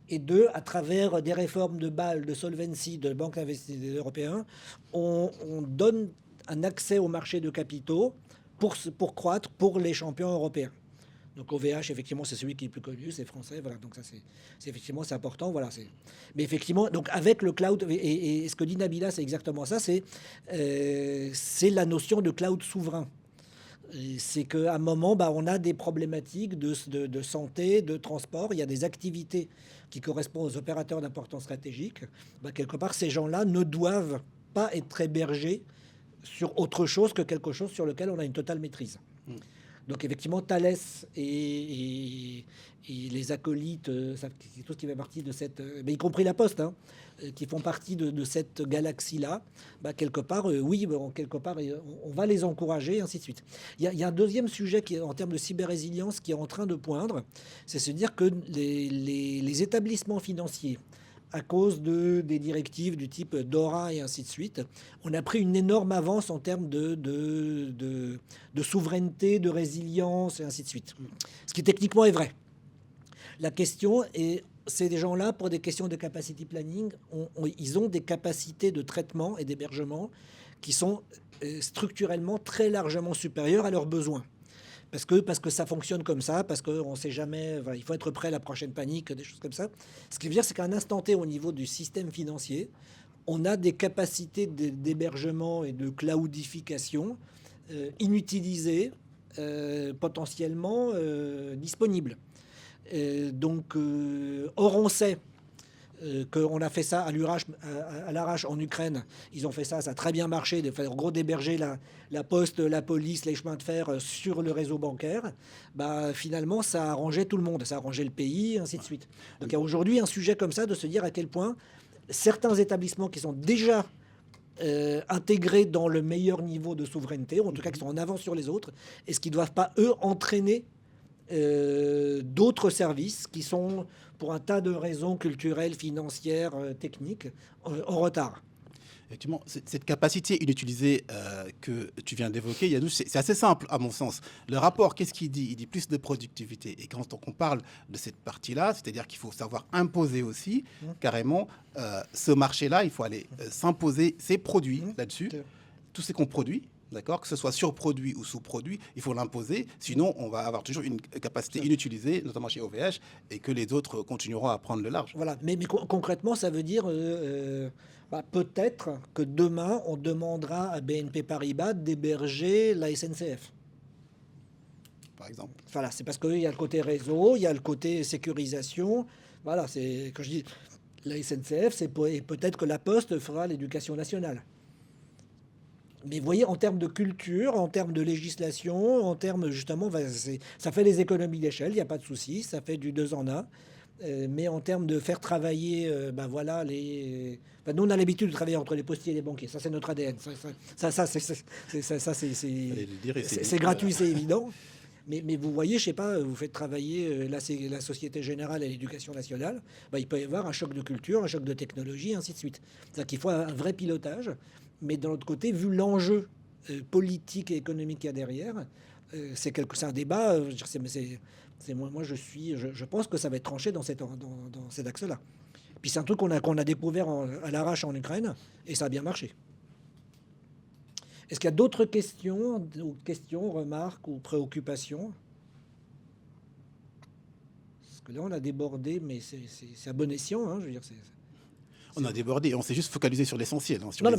Et deux, à travers des réformes de BAL, de Solvency, de Banque d'investissement européen, on donne un accès au marché de capitaux pour croître pour les champions européens. Donc OVH, effectivement, c'est celui qui est le plus connu, c'est français, voilà. Donc ça, c'est effectivement, c'est important, voilà. Mais effectivement, donc avec le cloud, et ce que dit Nabila, c'est exactement ça, c'est la notion de cloud souverain. C'est qu'à un moment, on a des problématiques de santé, de transport. Il y a des activités qui correspondent aux opérateurs d'importance stratégique. Quelque part, ces gens-là ne doivent pas être hébergés sur autre chose que quelque chose sur lequel on a une totale maîtrise. Donc effectivement, Thales et les acolytes, c'est tout ce qui fait partie de cette... y compris la Poste, hein, qui font partie de cette galaxie-là, quelque part, oui, quelque part, on va les encourager, et ainsi de suite. Il y a un deuxième sujet qui est, en termes de cyber-résilience qui est en train de poindre, c'est se dire que les établissements financiers, à cause des directives du type DORA et ainsi de suite, on a pris une énorme avance en termes de souveraineté, de résilience et ainsi de suite. Ce qui techniquement est vrai. La question est, ces gens-là, pour des questions de capacity planning, ils ont des capacités de traitement et d'hébergement qui sont structurellement très largement supérieures à leurs besoins. Parce que ça fonctionne comme ça, parce qu'on ne sait jamais, voilà, il faut être prêt à la prochaine panique, des choses comme ça. Ce qui veut dire, c'est qu'à un instant T, au niveau du système financier, on a des capacités d'hébergement et de cloudification inutilisées, potentiellement disponibles. Or, on sait qu'on a fait ça à l'arrache en Ukraine. Ils ont fait ça, ça a très bien marché, de faire en gros d'héberger la poste, la police, les chemins de fer sur le réseau bancaire. Finalement, ça a arrangé tout le monde, ça a arrangé le pays, ainsi de suite. Donc il y a aujourd'hui un sujet comme ça de se dire à quel point certains établissements qui sont déjà intégrés dans le meilleur niveau de souveraineté, ou en tout cas qui sont en avance sur les autres, est-ce qu'ils ne doivent pas, eux, entraîner d'autres services qui sont, pour un tas de raisons culturelles, financières, techniques, en retard. Effectivement, cette capacité inutilisée que tu viens d'évoquer, Yanouch, c'est assez simple à mon sens. Le rapport, qu'est-ce qu'il dit? Il dit plus de productivité. Et quand on parle de cette partie-là, c'est-à-dire qu'il faut savoir imposer aussi, carrément, ce marché-là, il faut aller s'imposer ses produits là-dessus, tout ce qu'on produit. D'accord, que ce soit surproduit ou sous-produit, il faut l'imposer. Sinon, on va avoir toujours une capacité inutilisée, notamment chez OVH, et que les autres continueront à prendre le large. Voilà, mais concrètement, ça veut dire peut-être que demain, on demandera à BNP Paribas d'héberger la SNCF. Par exemple. Voilà, c'est parce qu'il y a le côté réseau, il y a le côté sécurisation. Voilà, c'est quand je dis la SNCF, et peut-être que la Poste fera l'éducation nationale. Mais vous voyez, en termes de culture, en termes de législation, en termes justement, ça fait les économies d'échelle, il n'y a pas de souci, ça fait du 2 en 1. Mais en termes de faire travailler, nous on a l'habitude de travailler entre les postiers et les banquiers, ça c'est notre ADN. C'est gratuit, c'est évident. Mais vous voyez, je sais pas, vous faites travailler la Société Générale et l'Éducation nationale, il peut y avoir un choc de culture, un choc de technologie, ainsi de suite. C'est-à-dire qu'il faut un vrai pilotage. Mais d'un autre côté, vu l'enjeu politique et économique qu'il y a derrière, c'est un débat. Je pense que ça va être tranché dans cet axe-là. Puis c'est un truc qu'on a découvert à l'arrache en Ukraine, et ça a bien marché. Est-ce qu'il y a d'autres questions, remarques ou préoccupations? Parce que là, on a débordé, mais c'est à bon escient. Hein, je veux dire, on a débordé, on s'est juste focalisé sur l'essentiel, sur les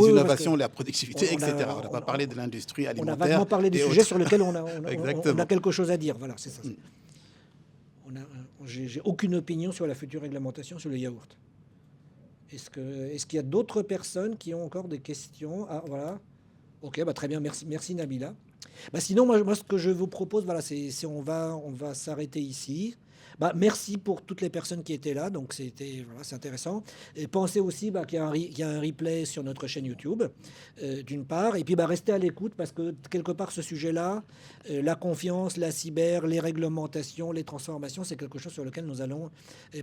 innovations, la productivité, etc. On n'a pas parlé de l'industrie alimentaire. On a vaguement parlé des sujets sur lesquels on a quelque chose à dire. Voilà, c'est ça. J'ai aucune opinion sur la future réglementation sur le yaourt. Est-ce qu'il y a d'autres personnes qui ont encore des questions? Ah, voilà. Ok, très bien, merci Nabila. Sinon, moi, ce que je vous propose, voilà, on va s'arrêter ici. Merci pour toutes les personnes qui étaient là, donc c'est intéressant. Et pensez aussi qu'il y a un replay sur notre chaîne YouTube, d'une part, et puis restez à l'écoute parce que quelque part ce sujet-là, la confiance, la cyber, les réglementations, les transformations, c'est quelque chose sur lequel nous allons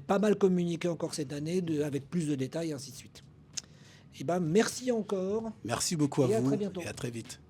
pas mal communiquer encore cette année avec plus de détails, et ainsi de suite. Merci encore. Merci beaucoup à vous très bientôt. Et à très vite.